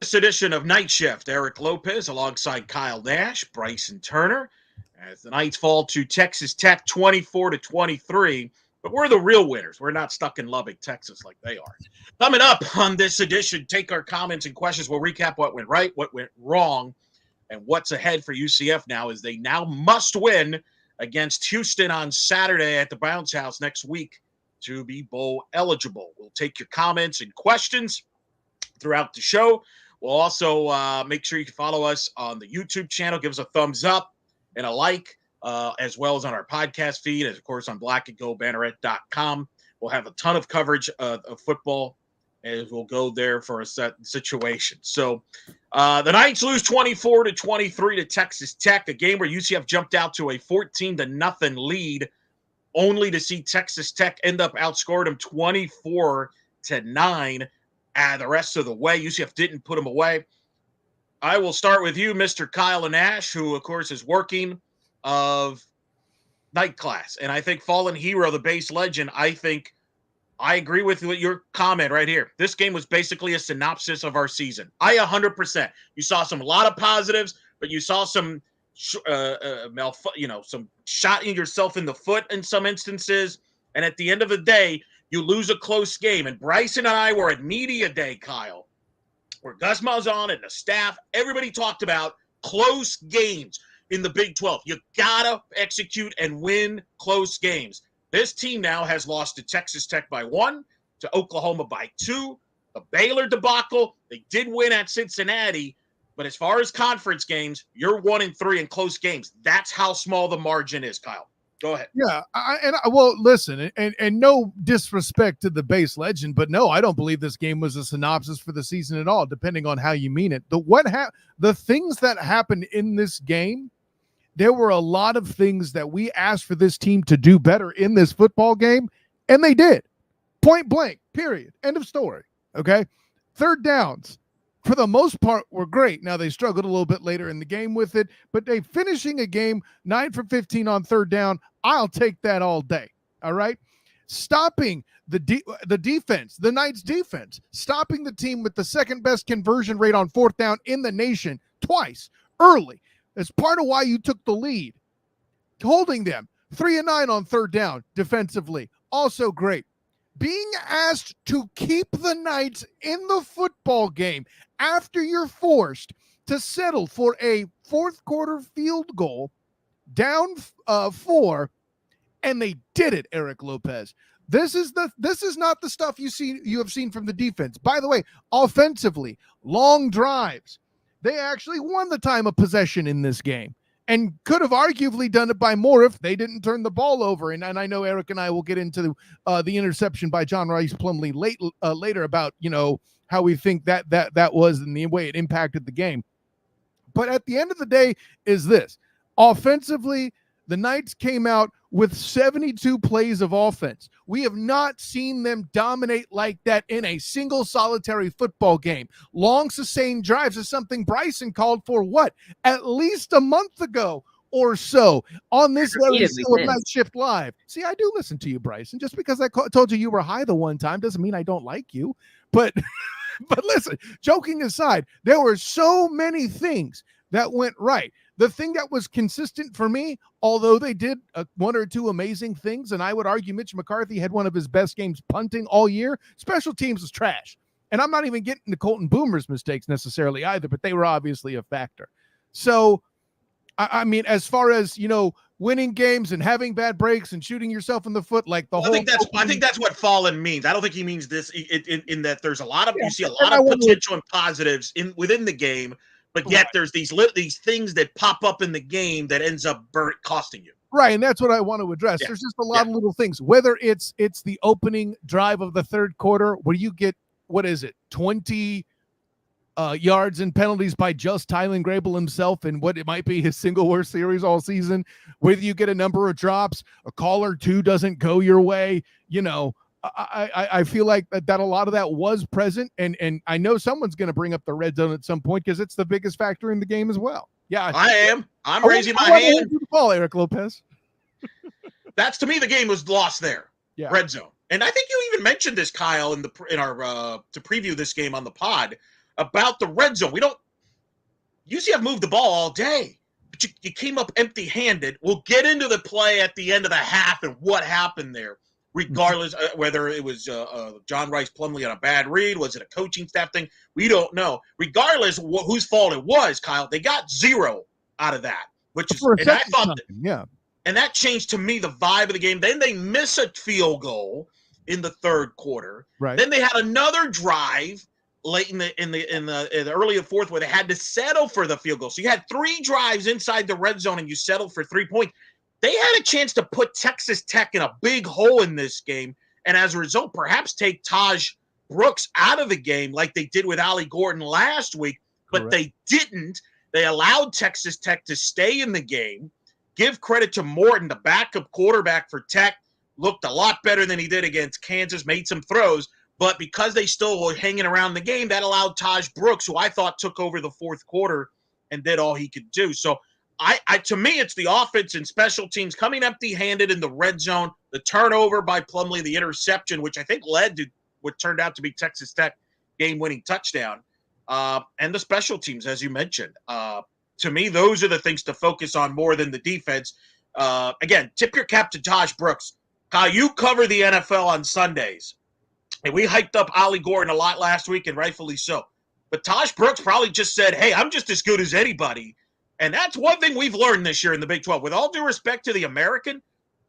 This edition of Night Shift, Eric Lopez alongside Kyle Nash, Bryson Turner, as the Knights fall to Texas Tech 24-23. But we're the real winners. We're not stuck in Lubbock, Texas like they are. Coming up on this edition, take our comments and questions. We'll recap what went right, what went wrong, and what's ahead for UCF now as they now must win against Houston on Saturday at the Bounce House next week to be bowl eligible. We'll take your comments and questions throughout the show. We'll also make sure you can follow us on the YouTube channel. Give us a thumbs up and a like, as well as on our podcast feed, and of course on blackandgoldbanneret.com. We'll have a ton of coverage of football as we'll go there for a set situation. So the Knights lose 24-23 to Texas Tech, a game where UCF jumped out to a 14-0 lead, only to see Texas Tech end up outscoring them 24-9. The rest of the way. UCF didn't put them away. I will start with you, Mr. Kyle Nash, who, of course, is working of night class. And I think Fallen Hero, the base legend, I agree with your comment right here. This game was basically a synopsis of our season. 100%. You saw a lot of positives, but you saw some some shotting yourself in the foot in some instances. And at the end of the day, you lose a close game. And Bryson and I were at Media Day, Kyle, where Gus Malzahn and the staff, everybody talked about close games in the Big 12. You got to execute and win close games. This team now has lost to Texas Tech by 1, to Oklahoma by 2, the Baylor debacle. They did win at Cincinnati, but as far as conference games, you're 1-3 in close games. That's how small the margin is, Kyle. Go ahead. Yeah, well, listen, and no disrespect to the base legend, but no, I don't believe this game was a synopsis for the season at all, depending on how you mean it. The things that happened in this game, there were a lot of things that we asked for this team to do better in this football game, and they did. Point blank, period. End of story, okay? Third downs, for the most part, were great. Now, they struggled a little bit later in the game with it, but they finishing a game 9 for 15 on third down, I'll take that all day, all right? Stopping the defense, the Knights defense, stopping the team with the second best conversion rate on fourth down in the nation twice, early. That's part of why you took the lead. Holding them 3-9 on third down defensively, also great. Being asked to keep the Knights in the football game after you're forced to settle for a fourth quarter field goal down 4, and they did it, Eric Lopez. This is not the stuff you have seen from the defense. By the way, offensively, long drives. They actually won the time of possession in this game and could have arguably done it by more if they didn't turn the ball over. And I know Eric and I will get into the interception by John Rice Plumlee later about, how we think that was and the way it impacted the game. But at the end of the day is this. Offensively, the Knights came out with 72 plays of offense. We have not seen them dominate like that in a single solitary football game. Long sustained drives is something Bryson called for at least a month ago or so on this very Night Shift Live. See, I do listen to you, Bryson. Just because I told you were high the one time doesn't mean I don't like you. But but listen, joking aside, there were so many things that went right. The thing that was consistent for me, although they did 1 or 2 amazing things, and I would argue Mitch McCarthy had one of his best games punting all year, special teams was trash. And I'm not even getting to Colton Boomer's mistakes necessarily either, but they were obviously a factor. So, I mean, as far as, winning games and having bad breaks and shooting yourself in the foot, like the whole. I think that's what Fallen means. I don't think he means this in that there's a lot of you see a lot of potential and positives within the game. But yet there's these things that pop up in the game that ends up costing you. Right, and that's what I want to address. Yeah. There's just a lot of little things. Whether it's the opening drive of the third quarter where you get, 20 yards and penalties by just Tylen Grable himself and what it might be his single worst series all season, whether you get a number of drops, a call or two doesn't go your way, I feel like that a lot of that was present, and I know someone's going to bring up the red zone at some point because it's the biggest factor in the game as well. Yeah, I am. I'm raising my hand. The ball, Eric Lopez. That's to me the game was lost there. Yeah, red zone, and I think you even mentioned this, Kyle, in our to preview this game on the pod. about the red zone. UCF moved the ball all day, but you came up empty-handed. We'll get into the play at the end of the half and what happened there, regardless whether it was John Rice Plumlee on a bad read, was it a coaching staff thing? We don't know. Regardless of whose fault it was, Kyle, they got 0 out of that, which is, and I thought, and that changed to me the vibe of the game. Then they miss a field goal in the third quarter. Right. Then they had another drive late in the early fourth where they had to settle for the field goal. So you had 3 drives inside the red zone and you settled for 3 points. They had a chance to put Texas Tech in a big hole in this game, and as a result, perhaps take Taj Brooks out of the game like they did with Ollie Gordon last week, but they didn't. They allowed Texas Tech to stay in the game. Give credit to Morton, the backup quarterback for Tech, looked a lot better than he did against Kansas, made some throws, but because they still were hanging around the game, that allowed Taj Brooks, who I thought took over the fourth quarter and did all he could do. So to me, it's the offense and special teams coming empty-handed in the red zone, the turnover by Plumlee, the interception, which I think led to what turned out to be Texas Tech game-winning touchdown, and the special teams, as you mentioned. To me, those are the things to focus on more than the defense. Again, tip your cap to Taj Brooks. Kyle, you cover the NFL on Sundays, and we hyped up Ollie Gordon a lot last week, and rightfully so. But Taj Brooks probably just said, hey, I'm just as good as anybody. And that's one thing we've learned this year in the Big 12. With all due respect to the American,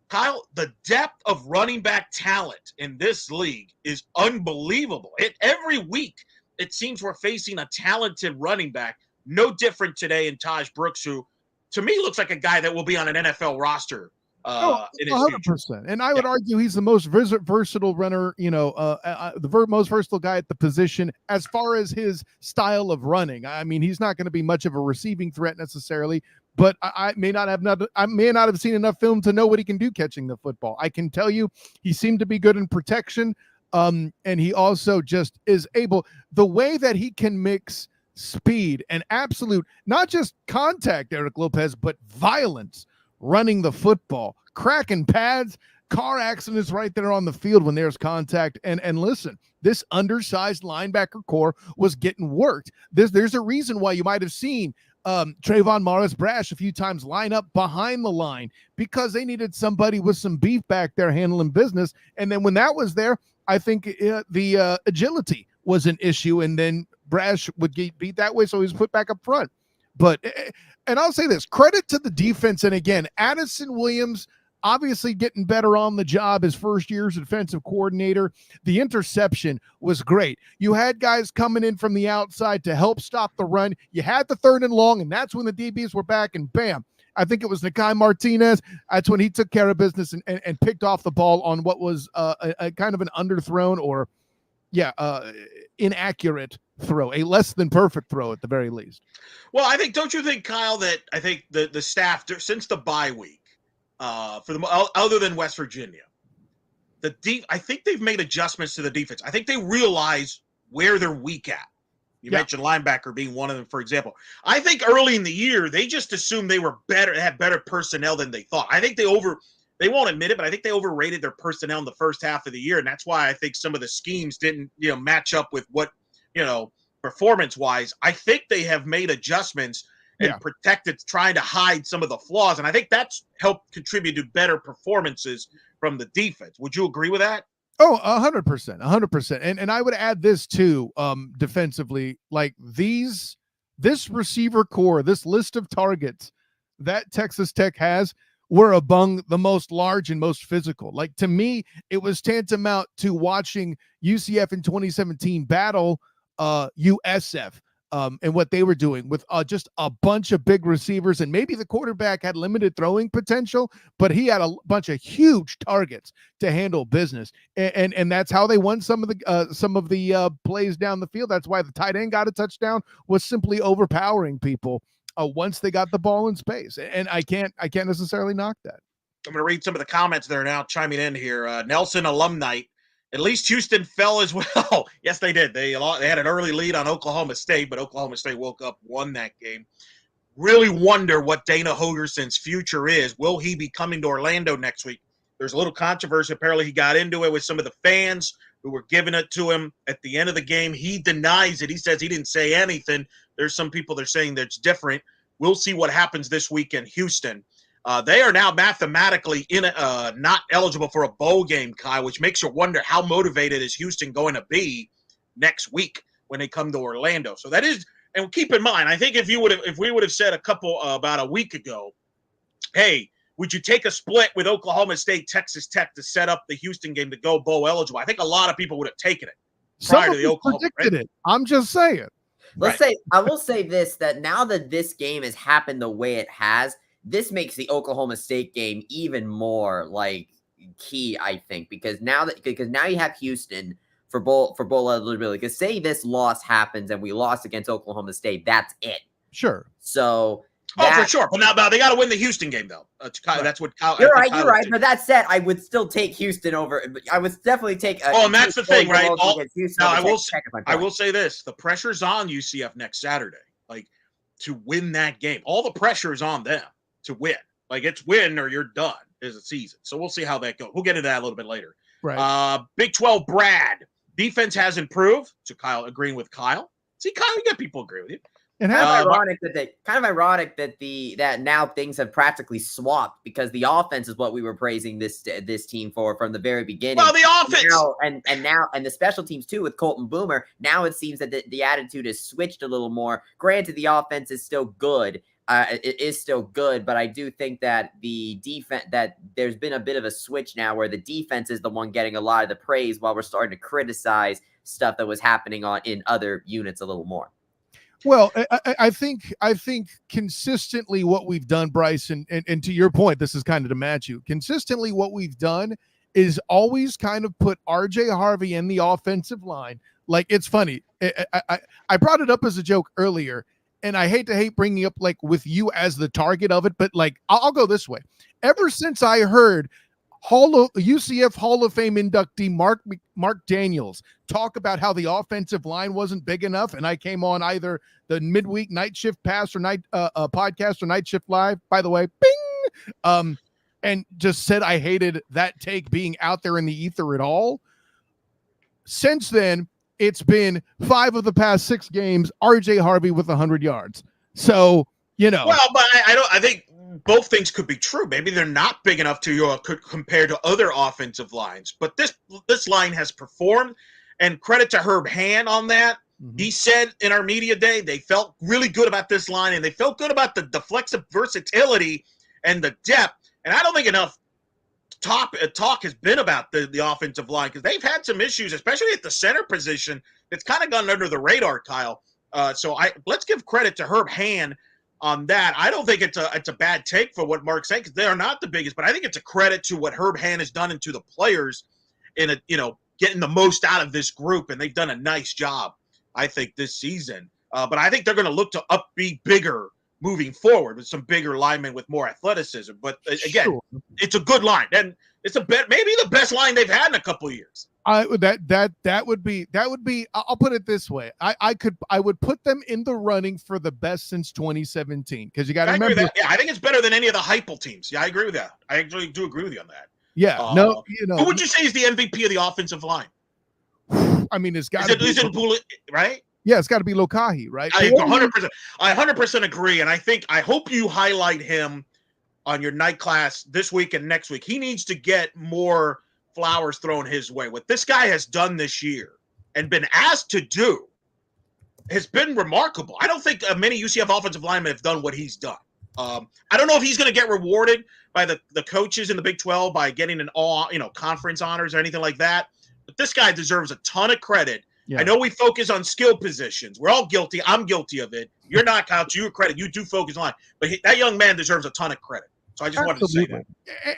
Kyle, the depth of running back talent in this league is unbelievable. Every week, it seems we're facing a talented running back. No different today in Taj Brooks, who, to me, looks like a guy that will be on an NFL roster. 100%. And I would argue he's the most versatile runner, the most versatile guy at the position as far as his style of running. I mean, he's not going to be much of a receiving threat necessarily, but I may not have seen enough film to know what he can do catching the football. I can tell you he seemed to be good in protection, and he also just is able, the way that he can mix speed and absolute, not just contact, Eric Lopez, but violence, running the football, cracking pads, car accidents right there on the field when there's contact. And listen, this undersized linebacker core was getting worked. There's a reason why you might have seen Trayvon Morris-Brash a few times line up behind the line, because they needed somebody with some beef back there handling business. And then when that was there, I think the agility was an issue, and then Brash would get beat that way, so he was put back up front. But, and I'll say this, credit to the defense. And again, Addison Williams obviously getting better on the job his first year as defensive coordinator. The interception was great. You had guys coming in from the outside to help stop the run. You had the 3rd and long, and that's when the DBs were back, and bam, I think it was Nakai Martinez. That's when he took care of business and picked off the ball on what was a kind of an underthrown or, inaccurate throw, a less than perfect throw at the very least. Well, don't you think, Kyle, that I think the staff, since the bye week, other than West Virginia, I think they've made adjustments to the defense. I think they realize where they're weak at. You mentioned linebacker being one of them, for example. I think early in the year, they just assumed they were better, had better personnel than they thought. I think they won't admit it, but I think they overrated their personnel in the first half of the year. And that's why I think some of the schemes didn't, match up with what, performance-wise. I think they have made adjustments and protected, trying to hide some of the flaws. And I think that's helped contribute to better performances from the defense. Would you agree with that? Oh, 100%. And I would add this too, defensively, like this receiver core, this list of targets that Texas Tech has were among the most large and most physical. Like, to me, it was tantamount to watching UCF in 2017 battle USF and what they were doing with just a bunch of big receivers. And maybe the quarterback had limited throwing potential, but he had a bunch of huge targets to handle business. And that's how they won some of the plays down the field. That's why the tight end got a touchdown, was simply overpowering people once they got the ball in space. And I can't necessarily knock that. I'm going to read some of the comments that are now chiming in here. Nelson Alumni, at least Houston fell as well. Yes, they did. They had an early lead on Oklahoma State, but Oklahoma State woke up, won that game. Really wonder what Dana Hogerson's future is. Will he be coming to Orlando next week? There's a little controversy. Apparently, he got into it with some of the fans who were giving it to him at the end of the game. He denies it. He says he didn't say anything. There's some people that are saying that's different. We'll see what happens this week in Houston. They are now mathematically not eligible for a bowl game, Kai, which makes you wonder how motivated is Houston going to be next week when they come to Orlando. So that is, and keep in mind, I think if we would have said about a week ago, hey, would you take a split with Oklahoma State, Texas Tech to set up the Houston game to go bowl eligible? I think a lot of people would have taken it prior to the Oklahoma. Predicted it. I'm just saying. I will say this, that now that this game has happened the way it has, this makes the Oklahoma State game even more like key, I think, because now you have Houston for bowl eligibility. Because say this loss happens and we lost against Oklahoma State, that's it. Sure. So. For sure. But now they got to win the Houston game, though. That's what Kyle. You're right. But that said, I would still take Houston over. I would definitely take. And that's the thing, right? I will say this: the pressure's on UCF next Saturday, like to win that game. All the pressure is on them to win. Like it's win or you're done as a season. So we'll see how that goes. We'll get into that a little bit later. Right. Big 12, Brad. Defense has improved. So Kyle agreeing with Kyle. See, Kyle, you got people agree with you. And ironic that now things have practically swapped because the offense is what we were praising this team for from the very beginning. Well, the offense and the special teams too with Colton Boomer. Now it seems that the attitude has switched a little more. Granted, the offense is still good. It is still good, but I do think that the defense that there's been a bit of a switch now where the defense is the one getting a lot of the praise while we're starting to criticize stuff that was happening in other units a little more. Well, I think consistently what we've done, Bryson, and to your point, this is kind of to match you. Consistently what we've done is always kind of put RJ Harvey in the offensive line. Like, it's funny. I brought it up as a joke earlier, and I hate bringing up like with you as the target of it, but like I'll go this way. Ever since I heard UCF Hall of Fame inductee Mark Daniels talk about how the offensive line wasn't big enough, and I came on either the midweek Night Shift Pass or night podcast or Night Shift Live, by the way, bing, and just said I hated that take being out there in the ether at all. Since then, it's been 5 of the past 6 games, RJ Harvey with 100 yards. So, Well, but I think both things could be true. Maybe they're not big enough to compared to other offensive lines, but this line has performed, and credit to Herb Hand on that. Mm-hmm. He said in our media day they felt really good about this line, and they felt good about the flexible versatility and the depth. And I don't think enough talk has been about the offensive line because they've had some issues, especially at the center position. It's kind of gone under the radar, Kyle. So let's give credit to Herb Hand on that. I don't think it's a bad take for what Mark's saying because they are not the biggest, but I think it's a credit to what Herb Hand has done and to the players in getting the most out of this group, and they've done a nice job, I think, this season. But I think they're going to look to be bigger moving forward with some bigger linemen with more athleticism. But again, It's a good line, and it's maybe the best line they've had in a couple of years. That would be. I'll put it this way. I would put them in the running for the best since 2017 because you got to remember. Yeah, I think it's better than any of the Heupel teams. Yeah, I agree with that. I actually do agree with you on that. Yeah, who would you say is the MVP of the offensive line? I mean, it's got to be right. Yeah, it's got to be Lokahi, right? I 100%. I 100% agree, and I hope you highlight him on your night class this week and next week. He needs to get more flowers thrown his way. What this guy has done this year and been asked to do has been remarkable. I don't think many UCF offensive linemen have done what he's done. I don't know if he's going to get rewarded by the coaches in the Big 12 by getting an conference honors or anything like that. But this guy deserves a ton of credit. Yeah. I know we focus on skill positions. We're all guilty. I'm guilty of it. You're not, Kyle, to your credit. You do focus on it. But that young man deserves a ton of credit. So I just wanted to say that.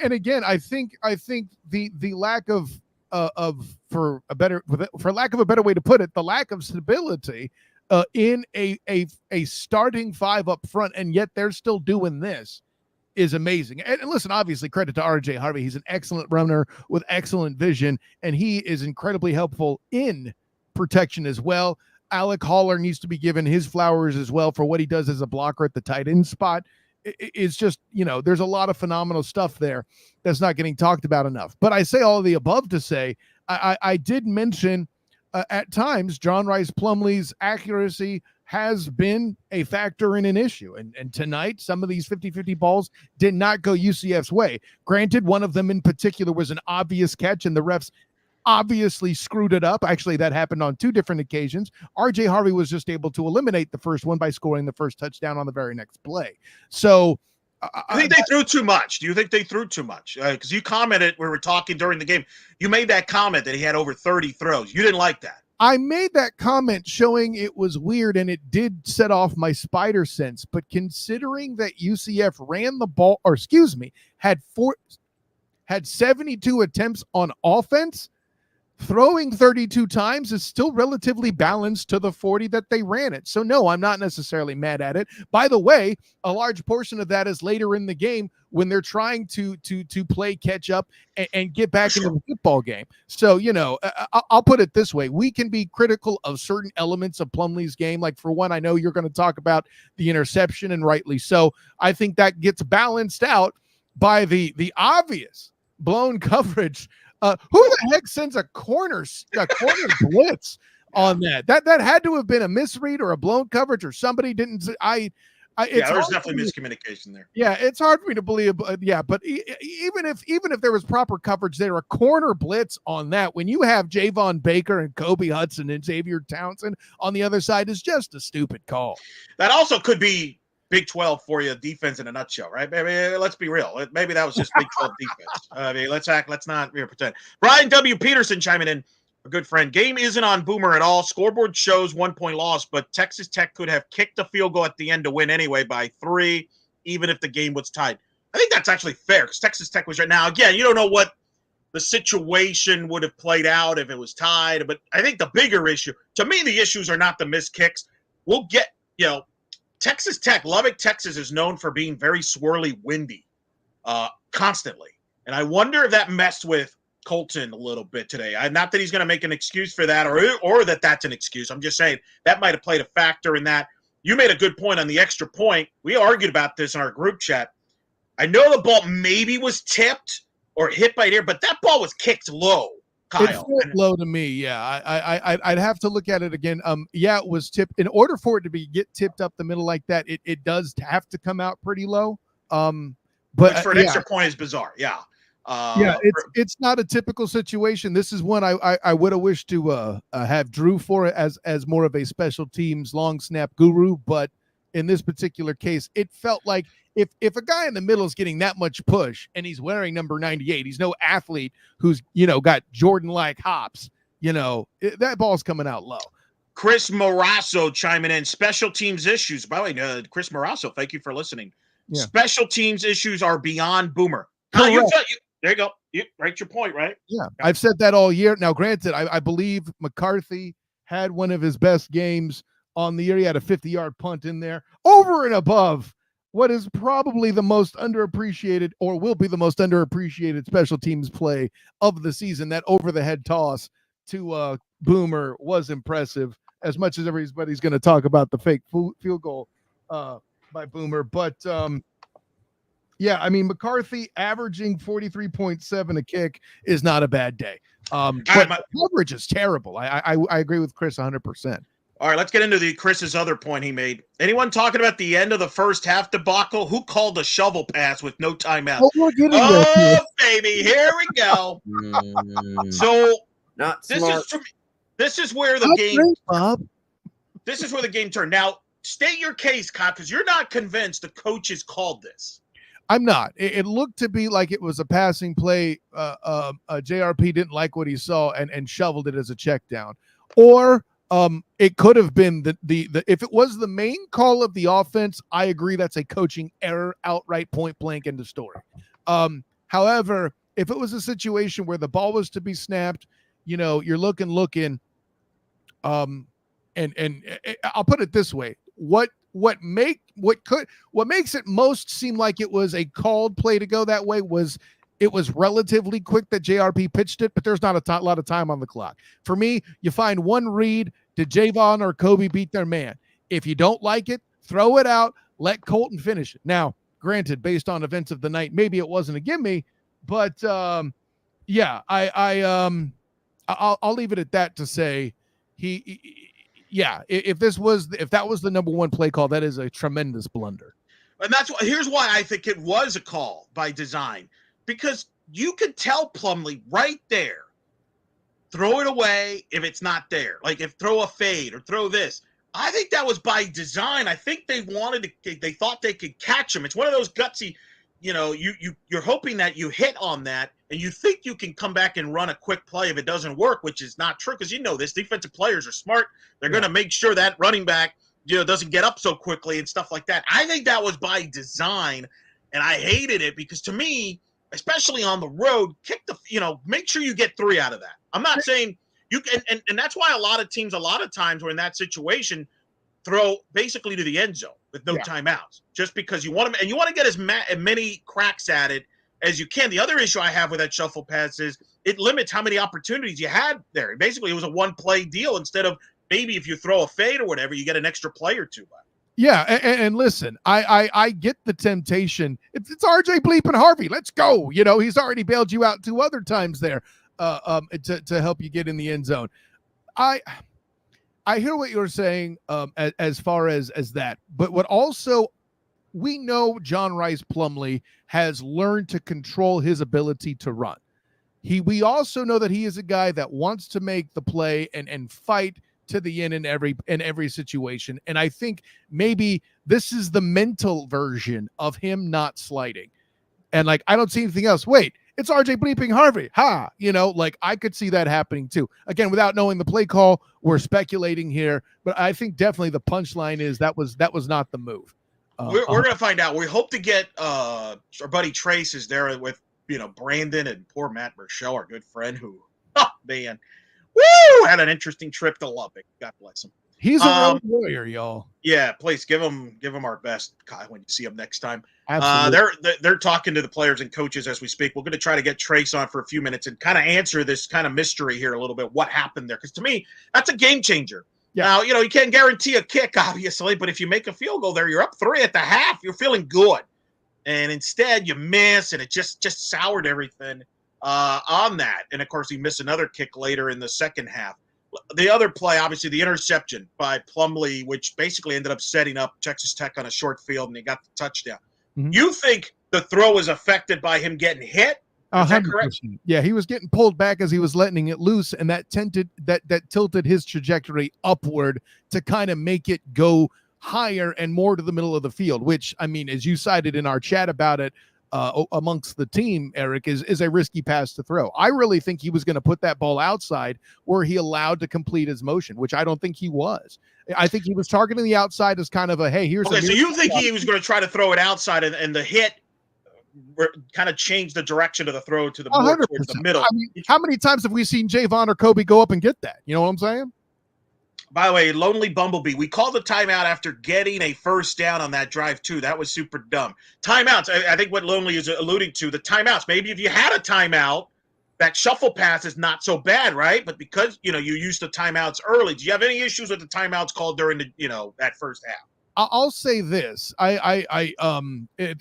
And again, I think the lack of for lack of a better way to put it, the lack of stability in a starting 5 up front, and yet they're still doing this is amazing. And listen, obviously credit to RJ Harvey. He's an excellent runner with excellent vision, and he is incredibly helpful in protection as well. Alec Haller needs to be given his flowers as well for what he does as a blocker at the tight end spot. It's just, there's a lot of phenomenal stuff there that's not getting talked about enough. But I say all of the above to say, I did mention at times John Rice Plumlee's accuracy has been a factor in an issue. And tonight, some of these 50-50 balls did not go UCF's way. Granted, one of them in particular was an obvious catch, and the refs obviously screwed it up. Actually, that happened on 2 different occasions. RJ Harvey was just able to eliminate the first one by scoring the first touchdown on the very next play. So I think they threw too much. Do you think they threw too much? Because you commented, we were talking during the game, you made that comment that he had over 30 throws. You didn't like that. I made that comment showing it was weird, and it did set off my spider sense. But considering that UCF ran the ball, or excuse me, had 72 attempts on offense, throwing 32 times is still relatively balanced to the 40 that they ran it. So no, I'm not necessarily mad at it. By the way, a large portion of that is later in the game when they're trying to play catch up and get back into the football game. So, I'll put it this way. We can be critical of certain elements of Plumlee's game. Like, for one, I know you're going to talk about the interception, and rightly so. I think that gets balanced out by the obvious blown coverage. Who the heck sends a corner blitz on that? That had to have been a misread or a blown coverage, or somebody didn't. There's definitely miscommunication there. Yeah, it's hard for me to believe. But even if there was proper coverage there, a corner blitz on that when you have Javon Baker and Kobe Hudson and Xavier Townsend on the other side is just a stupid call. That also could be Big 12 for you, defense in a nutshell, right? Maybe, let's be real. Maybe that was just Big 12 defense. I mean, let's not pretend. Brian W. Peterson chiming in, a good friend. Game isn't on Boomer at all. Scoreboard shows 1-point loss, but Texas Tech could have kicked a field goal at the end to win anyway by 3, even if the game was tied. I think that's actually fair because Texas Tech was right now. Again, you don't know what the situation would have played out if it was tied, but I think the bigger issue, to me, the issues are not the missed kicks. We'll get, Texas Tech, Lubbock, Texas is known for being very swirly, windy, constantly. And I wonder if that messed with Colton a little bit today. Not that he's going to make an excuse for that or that's an excuse. I'm just saying that might have played a factor in that. You made a good point on the extra point. We argued about this in our group chat. I know the ball maybe was tipped or hit by air, but that ball was kicked low. Kyle. It felt low to me. Yeah, I'd have to look at it again. It was tipped. In order for it to get tipped up the middle like that, it does have to come out pretty low. But which for an extra point is bizarre. Yeah. It's not a typical situation. This is one I would have wished to have Drew for it as more of a special teams long snap guru. But in this particular case, it felt like if a guy in the middle is getting that much push and he's wearing number 98, he's no athlete who's, got Jordan-like hops, that ball's coming out low. Chris Morasso chiming in. Special teams issues. By the way, Chris Morasso, thank you for listening. Yeah. Special teams issues are beyond Boomer. There you go. You right your point, right? Yeah. I've said that all year. Now, granted, I believe McCarthy had one of his best games on the year. He had a 50-yard punt in there over and above what is probably the most underappreciated or will be the most underappreciated special teams play of the season. That over-the-head toss to Boomer was impressive, as much as everybody's going to talk about the fake field goal by Boomer. But, McCarthy averaging 43.7 a kick is not a bad day. But coverage is terrible. I agree with Chris 100%. All right, let's get into Chris's other point he made. Anyone talking about the end of the first half debacle? Who called the shovel pass with no timeout? Baby, here we go. So this is where the game. Bob. This is where the game turned. Now, state your case, Kyle, because you're not convinced the coaches called this. I'm not. It looked to be like it was a passing play. JRP didn't like what he saw and shoveled it as a check down, or. It could have been the if it was the main call of the offense, I agree that's a coaching error, outright point blank in the story. However, if it was a situation where the ball was to be snapped, you're looking, and I'll put it this way: what makes it most seem like it was a called play to go that way was. It was relatively quick that JRP pitched it, but there's not a lot of time on the clock. For me, you find one read. Did Javon or Kobe beat their man? If you don't like it, throw it out. Let Colton finish it. Now, granted, based on events of the night, maybe it wasn't a gimme, but I I'll leave it at that to say if that was the number one play call, that is a tremendous blunder. And here's why I think it was a call by design, because you could tell Plumlee right there, throw it away if it's not there. Like if throw a fade or throw this. I think that was by design. I think they thought they could catch him. It's one of those gutsy, you're hoping that you hit on that and you think you can come back and run a quick play if it doesn't work, which is not true because this defensive players are smart. They're going to make sure that running back doesn't get up so quickly and stuff like that. I think that was by design, and I hated it because to me, especially on the road, make sure you get 3 out of that. I'm not saying you can, and that's why a lot of teams, a lot of times we're in that situation, throw basically to the end zone with no timeouts, just because you want to get as many cracks at it as you can. The other issue I have with that shuffle pass is it limits how many opportunities you had there. Basically, it was a one-play deal instead of maybe if you throw a fade or whatever, you get an extra play or 2 left. Yeah, and listen, I get the temptation. It's RJ bleeping Harvey. Let's go. He's already bailed you out 2 other times there to help you get in the end zone. I hear what you're saying as far as that. But what also we know John Rice Plumlee has learned to control his ability to run. We also know that he is a guy that wants to make the play and fight to the end in every situation. And I think maybe this is the mental version of him not sliding. And I don't see anything else. Wait, it's RJ bleeping Harvey. Ha, I could see that happening too. Again, without knowing the play call, we're speculating here, but I think definitely the punchline is that was not the move. We're going to find out. We hope to get our buddy Trace is there with, Brandon and poor Matt Rochelle, our good friend who, had an interesting trip to Lubbock. God bless him. He's a road warrior, y'all. Yeah, please give him our best, Kyle, when you see him next time. Absolutely. They're talking to the players and coaches as we speak. We're going to try to get Trace on for a few minutes and kind of answer this kind of mystery here a little bit. What happened there? Because to me, that's a game changer. Yeah. Now, you can't guarantee a kick, obviously, but if you make a field goal there, you're up 3 at the half. You're feeling good. And instead, you miss, and it just soured everything on that. And, of course, he missed another kick later in the second half. The other play, obviously, the interception by Plumlee, which basically ended up setting up Texas Tech on a short field, and he got the touchdown. Mm-hmm. You think the throw was affected by him getting hit? 100%. Yeah, he was getting pulled back as he was letting it loose, and that tilted his trajectory upward to kind of make it go higher and more to the middle of the field, which, I mean, as you cited in our chat about it, amongst the team, Eric, is a risky pass to throw. I really think he was going to put that ball outside where he allowed to complete his motion, which I don't think he was. I think he was targeting the outside as kind of a, hey, here's. Okay, so you think he was going to try to throw it outside and the hit kind of changed the direction of the throw to the more towards the middle. I mean, how many times have we seen Javon or Kobe go up and get that? You know what I'm saying? By the way, Lonely Bumblebee, we called the timeout after getting a first down on that drive, too. That was super dumb. Timeouts, I think what Lonely is alluding to, the timeouts. Maybe if you had a timeout, that shuffle pass is not so bad, right? But because, you used the timeouts early, do you have any issues with the timeouts called during the, that first half? I'll say this. I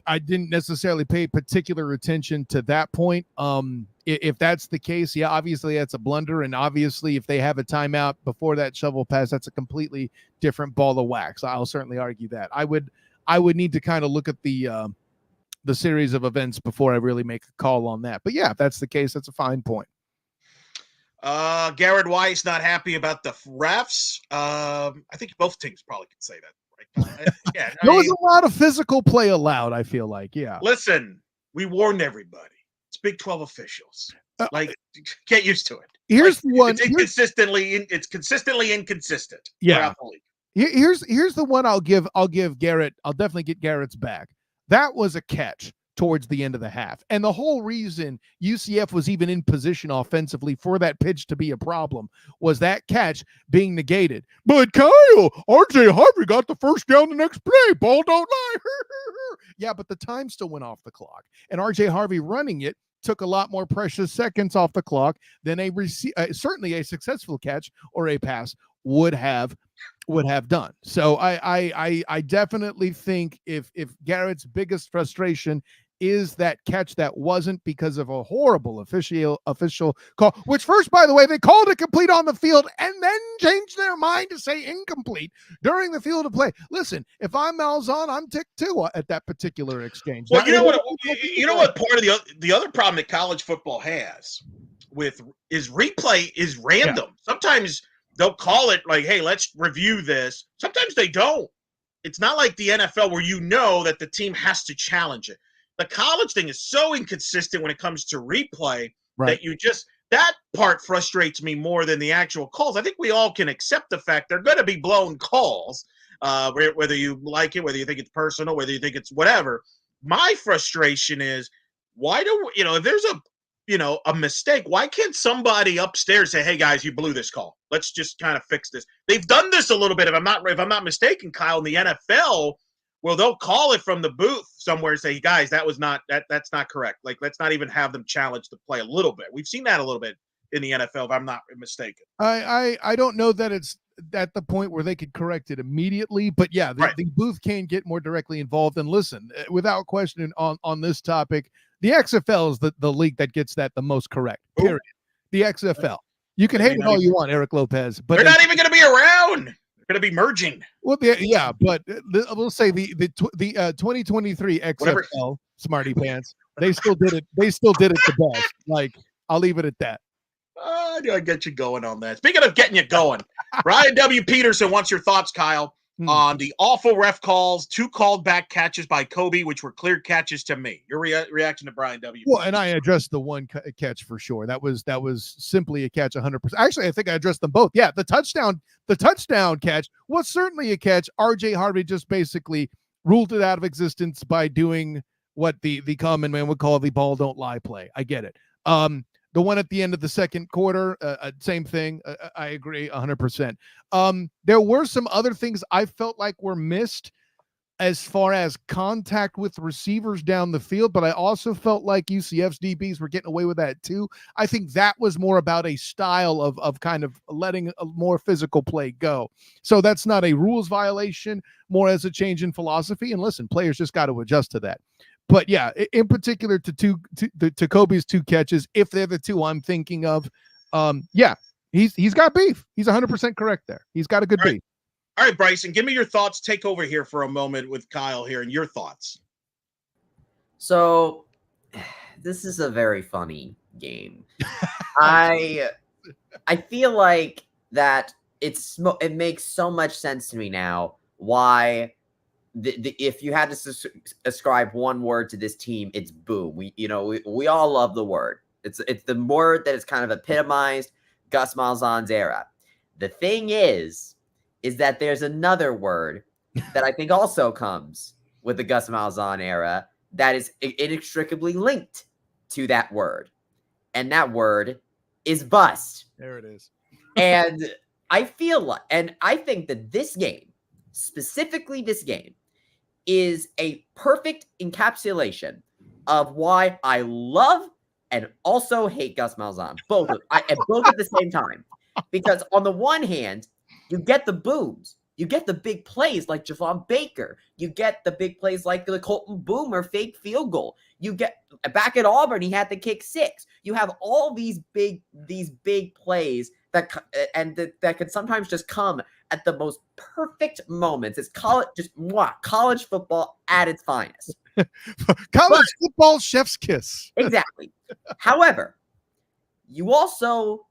didn't necessarily pay particular attention to that point. If that's the case, yeah, obviously that's a blunder. And obviously if they have a timeout before that shovel pass, that's a completely different ball of wax. I'll certainly argue that. I would need to kind of look at the series of events before I really make a call on that. But yeah, if that's the case, that's a fine point. Garrett Weiss not happy about the refs. I think both teams probably could say that. Yeah, there was a lot of physical play allowed, I feel like. Yeah. Listen, we warned everybody. It's Big 12 officials. Get used to it. Here's the one. It's consistently inconsistent. Yeah. Here's the one I'll give Garrett. I'll definitely get Garrett's back. That was a catch towards the end of the half. And the whole reason UCF was even in position offensively for that pitch to be a problem was that catch being negated. But Kyle, RJ Harvey got the first down the next play. Ball don't lie. Yeah, but the time still went off the clock. And RJ Harvey running it took a lot more precious seconds off the clock than certainly a successful catch or a pass would have done. So I definitely think if Garrett's biggest frustration is that catch that wasn't because of a horrible official call, which first, by the way, they called it complete on the field and then changed their mind to say incomplete during the field of play. Listen, if I'm Malzahn, I'm ticked too at that particular exchange. Well, you know what part of the other problem that college football has with is replay is random. Yeah. Sometimes they'll call it like, hey, let's review this. Sometimes they don't. It's not like the NFL where you know that the team has to challenge it. The college thing is so inconsistent when it comes to replay that that part frustrates me more than the actual calls. I think we all can accept the fact they're going to be blown calls, whether you like it, whether you think it's personal, whether you think it's whatever. My frustration is, why do if there's a mistake, why can't somebody upstairs say, hey guys, you blew this call, let's just kind of fix this? They've done this a little bit, if I'm not mistaken, Kyle, in the NFL. Well, they'll call it from the booth somewhere and say, guys, that's not correct. Like, let's not even have them challenge the play a little bit. We've seen that a little bit in the NFL, if I'm not mistaken. I don't know that it's at the point where they could correct it immediately, but yeah, the booth can get more directly involved. And listen, without question on this topic, the XFL is the league that gets that the most correct, period. The XFL. You can hate it all you want, Eric Lopez, but they're not even going to be around. Going to be merging. Well, yeah, but we'll say the 2023 XFL, whatever. Smarty pants, they still did it. They still did it the best. Like, I'll leave it at that. I get you going on that. Speaking of getting you going, Brian W. Peterson wants your thoughts, Kyle, on the awful ref calls, 2 called back catches by Kobe, which were clear catches to me. Your reaction to Brian W. Well, and I addressed the one catch for sure. That was simply a catch 100%. Actually, I think I addressed them both. Yeah, the touchdown catch was certainly a catch. RJ Harvey just basically ruled it out of existence by doing what the common man would call the ball don't lie play. I get it. The one at the end of the second quarter, same thing. I agree 100%. There were some other things I felt like were missed as far as contact with receivers down the field, but I also felt like UCF's DBs were getting away with that too. I think that was more about a style of kind of letting a more physical play go. So that's not a rules violation, more as a change in philosophy. And listen, players just got to adjust to that. But yeah, in particular to Kobe's 2 catches, if they're the 2 I'm thinking of, yeah, he's got beef. He's 100% correct there. He's got a good beef. All right, Bryson, give me your thoughts. Take over here for a moment with Kyle here and your thoughts. So this is a very funny game. I feel like that it makes so much sense to me now why if you had to ascribe one word to this team, it's boom. We all love the word. It's the word that is kind of epitomized Gus Malzahn's era. The thing is that there's another word that I think also comes with the Gus Malzahn era that is inextricably linked to that word. And that word is bust. There it is. And I think that this game, specifically this game, is a perfect encapsulation of why I love and also hate Gus Malzahn. Both at the same time. Because on the one hand, you get the booms. You get the big plays like Javon Baker. You get the big plays like the Colton Boomer fake field goal. You get back at Auburn, he had the kick 6. You have all these big plays that can sometimes just come at the most perfect moments. It's college football at its finest. College football chef's kiss. Exactly. However, you also,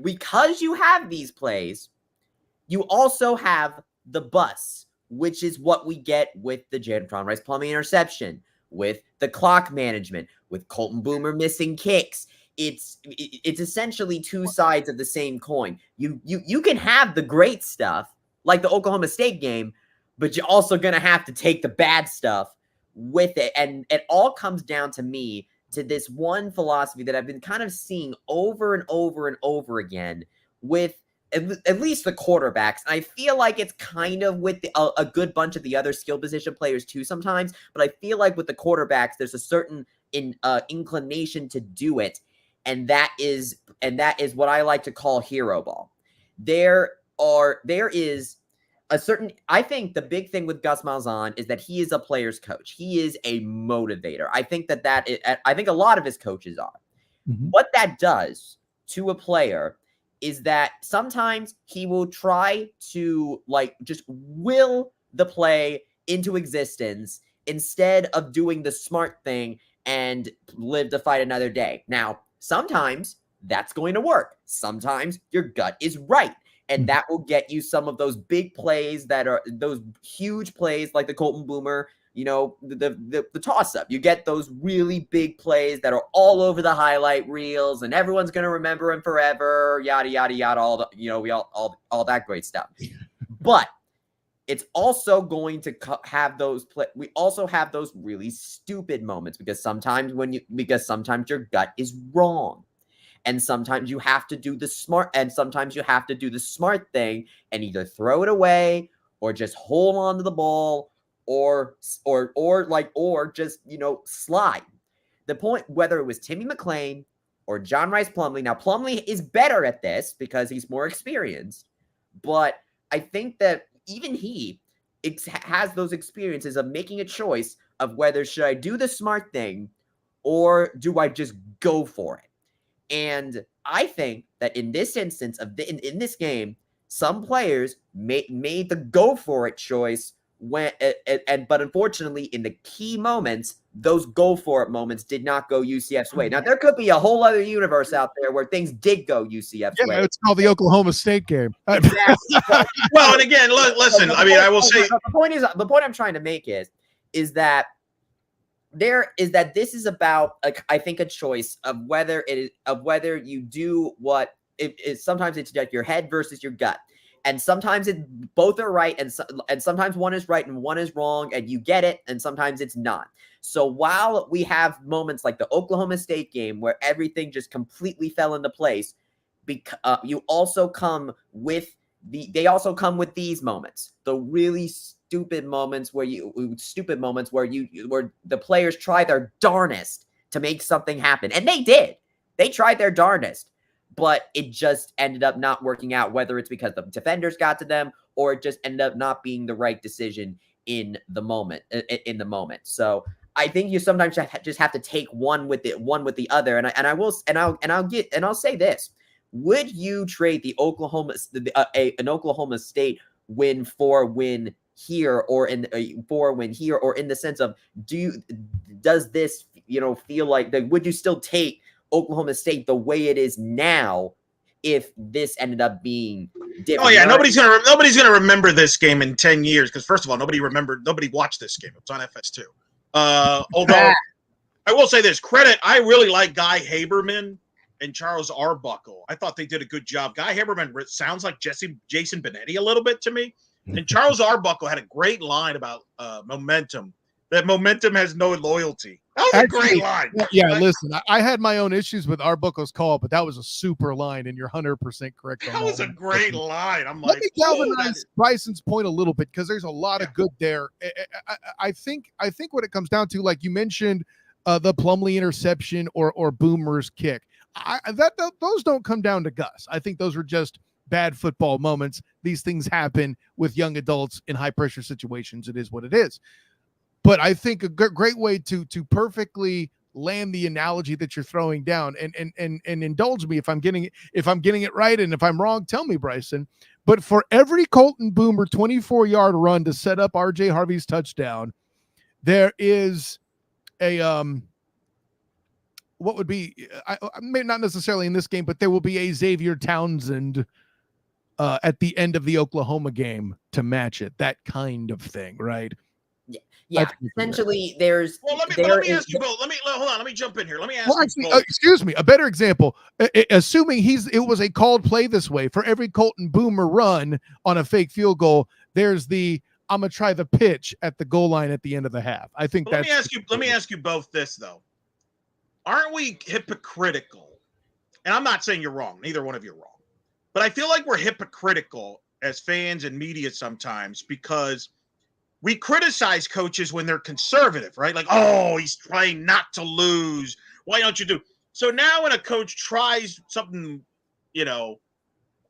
because you have these plays, you also have the bus, which is what we get with the Jadon Rice Plumbing interception, with the clock management, with Colton Boomer missing kicks. It's essentially 2 sides of the same coin. You can have the great stuff, like the Oklahoma State game, but you're also going to have to take the bad stuff with it. And it all comes down to me to this one philosophy that I've been kind of seeing over and over and over again with at least the quarterbacks. And I feel like it's kind of with a good bunch of the other skill position players too sometimes, but I feel like with the quarterbacks, there's a certain inclination to do it. And that is what I like to call hero ball. There is I think the big thing with Gus Malzahn is that he is a player's coach. He is a motivator. I think I think a lot of his coaches are. Mhm. What that does to a player is that sometimes he will try to like just will the play into existence instead of doing the smart thing and live to fight another day. Now, sometimes that's going to work. Sometimes your gut is right. And that will get you some of those big plays that are those huge plays like the Colton Boomer, the toss up. You get those really big plays that are all over the highlight reels and everyone's going to remember them forever, yada, yada, yada, all that great stuff. But it's also going to have we also have those really stupid moments because sometimes your gut is wrong. And sometimes you have to do the smart thing and either throw it away or just hold on to the ball or just, slide. The point, whether it was Timmy McClain or John Rice Plumlee. Now, Plumlee is better at this because he's more experienced, but I think that even he has those experiences of making a choice of whether should I do the smart thing or do I just go for it? And I think that in this instance in this game, some players made the go for it choice but unfortunately in the key moments, those go for it moments did not go UCF's way. Now there could be a whole other universe out there where things did go UCF's way. Yeah, it's called the Oklahoma State game. Exactly. Well, and again, listen. I mean, I will say the point I'm trying to make is that this is about I think a choice of whether you do what sometimes it's like your head versus your gut, and sometimes both are right, and sometimes one is right and one is wrong, and you get it, and sometimes it's not. So while we have moments like the Oklahoma State game where everything just completely fell into place, you also come with these moments, the really stupid moments where the players try their darnest to make something happen. And they did. They tried their darnest, but it just ended up not working out, whether it's because the defenders got to them or it just ended up not being the right decision in the moment. So I think you sometimes just have to take one with the other. And I'll say this. Would you trade an Oklahoma State win for a win here or in the sense of does this feel like would you still take Oklahoma State the way it is now if this ended up being different? Oh yeah, nobody's gonna remember this game in 10 years because first of all, nobody watched this game. It's on FS2. Although I will say this credit, I really like Guy Haberman and Charles Arbuckle. I thought they did a good job. Guy Haberman sounds like Jason Benetti a little bit to me. And Charles Arbuckle had a great line about momentum. That momentum has no loyalty. That was a great line. Yeah, listen, I had my own issues with Arbuckle's call, but that was a super line, and you're 100% correct. That was a great line. I'm Let like, me galvanize Bryson's point a little bit because there's a lot of good there. I think what it comes down to, like you mentioned, the Plumlee interception or Boomer's kick. Those don't come down to Gus. I think those are just bad football moments. These things happen with young adults in high pressure situations. It is what it is. But I think a great way to perfectly land the analogy that you're throwing down and indulge me if I'm getting it right, and if I'm wrong, tell me, Bryson. But for every Colton Boomer 24-yard run to set up RJ Harvey's touchdown, there is a what would be I may not necessarily in this game, but there will be a Xavier Townsend at the end of the Oklahoma game to match it. That kind of thing, right? Yeah. Essentially, there's. Well, let me ask you both. Hold on. Let me jump in here. Let me ask you both. Excuse me. A better example, assuming it was a called play this way, for every Colton Boomer run on a fake field goal, there's the I'm gonna try the pitch at the goal line at the end of the half. I think that's. Let me ask you both this though. Aren't we hypocritical? And I'm not saying you're wrong. Neither one of you are wrong. But I feel like we're hypocritical as fans and media sometimes because we criticize coaches when they're conservative, right? Like, oh, he's trying not to lose. Why don't you do? So now when a coach tries something,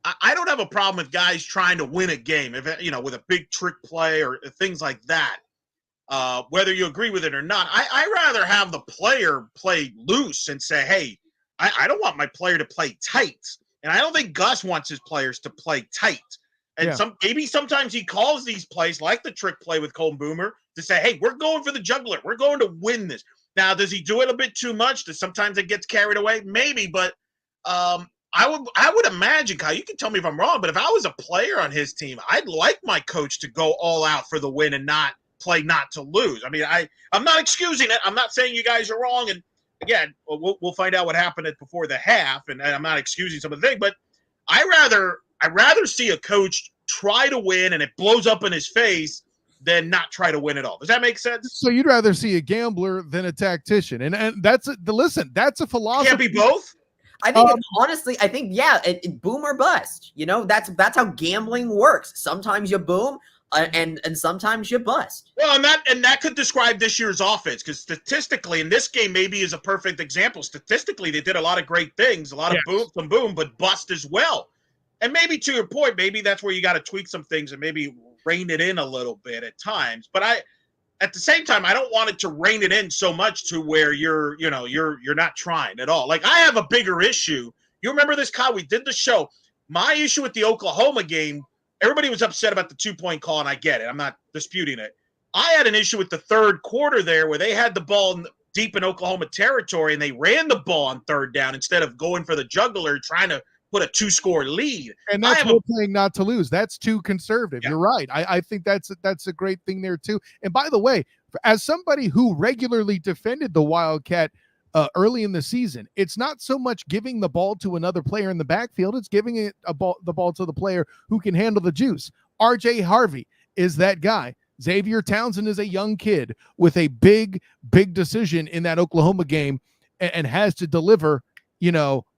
I don't have a problem with guys trying to win a game, if with a big trick play or things like that. Whether you agree with it or not, I rather have the player play loose and say, hey, I don't want my player to play tight. And I don't think Gus wants his players to play tight. And maybe sometimes he calls these plays, like the trick play with Colton Boomer, to say, hey, we're going for the juggler. We're going to win this. Now, does he do it a bit too much? Does sometimes it gets carried away? Maybe, but I would imagine, Kyle, you can tell me if I'm wrong, but if I was a player on his team, I'd like my coach to go all out for the win and not play not to lose. I mean, I'm not excusing it. I'm not saying you guys are wrong. And again, we'll find out what happened before the half, and I'm not excusing some of the things, but I'd rather see a coach try to win and it blows up in his face than not try to win at all. Does that make sense? So you'd rather see a gambler than a tactician, and that's a philosophy. Can't be both. I think honestly, boom or bust. That's how gambling works. Sometimes you boom, and sometimes you bust. Well, and that could describe this year's offense, because statistically, in this game maybe is a perfect example. Statistically, they did a lot of great things, a lot of boom, but bust as well. And maybe to your point, maybe that's where you got to tweak some things and maybe rein it in a little bit at times. But at the same time, I don't want it to rein it in so much to where you're not trying at all. Like, I have a bigger issue. You remember this, Kyle? We did the show. My issue with the Oklahoma game, everybody was upset about the 2-point call, and I get it. I'm not disputing it. I had an issue with the third quarter there where they had the ball deep in Oklahoma territory, and they ran the ball on third down instead of going for the juggler, trying to put a 2-score lead. And that's playing not to lose. That's too conservative. Yeah. You're right. I think that's a great thing there too. And by the way, as somebody who regularly defended the Wildcat early in the season, it's not so much giving the ball to another player in the backfield. It's giving the ball to the player who can handle the juice. RJ Harvey is that guy. Xavier Townsend is a young kid with a big decision in that Oklahoma game and has to deliver,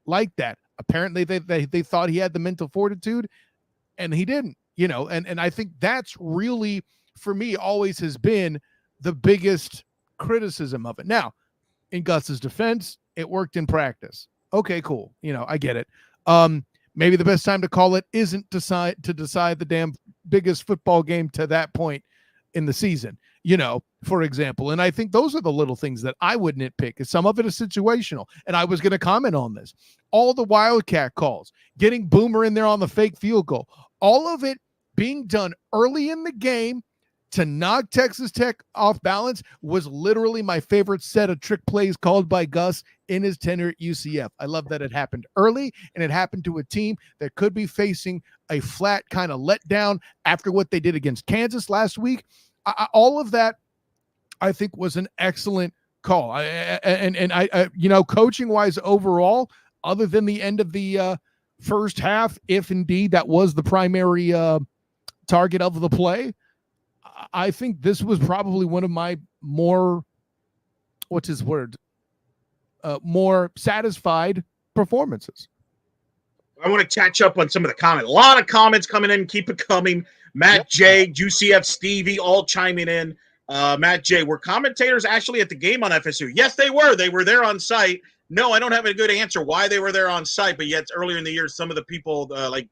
like that. Apparently they thought he had the mental fortitude, and he didn't, and I think that's really, for me, always has been the biggest criticism of it. Now, in Gus's defense, it worked in practice. Okay, cool. I get it. Maybe the best time to call it isn't to decide the damn biggest football game to that point in the season, for example. And I think those are the little things that I would nitpick. Some of it is situational. And I was going to comment on this. All the Wildcat calls, getting Boomer in there on the fake field goal, all of it being done early in the game to knock Texas Tech off balance was literally my favorite set of trick plays called by Gus in his tenure at UCF. I love that it happened early, and it happened to a team that could be facing a flat kind of letdown after what they did against Kansas last week. All of that, I think, was an excellent call. I coaching wise overall, other than the end of the first half, if indeed that was the primary target of the play, I think this was probably one of my more satisfied performances. I want to catch up on some of the comments. A lot of comments coming in. Keep it coming. Matt J, UCF Stevie, all chiming in. Matt J, were commentators actually at the game on FSU? Yes, they were. They were there on site. No, I don't have a good answer why they were there on site, but yet earlier in the year, some of the people like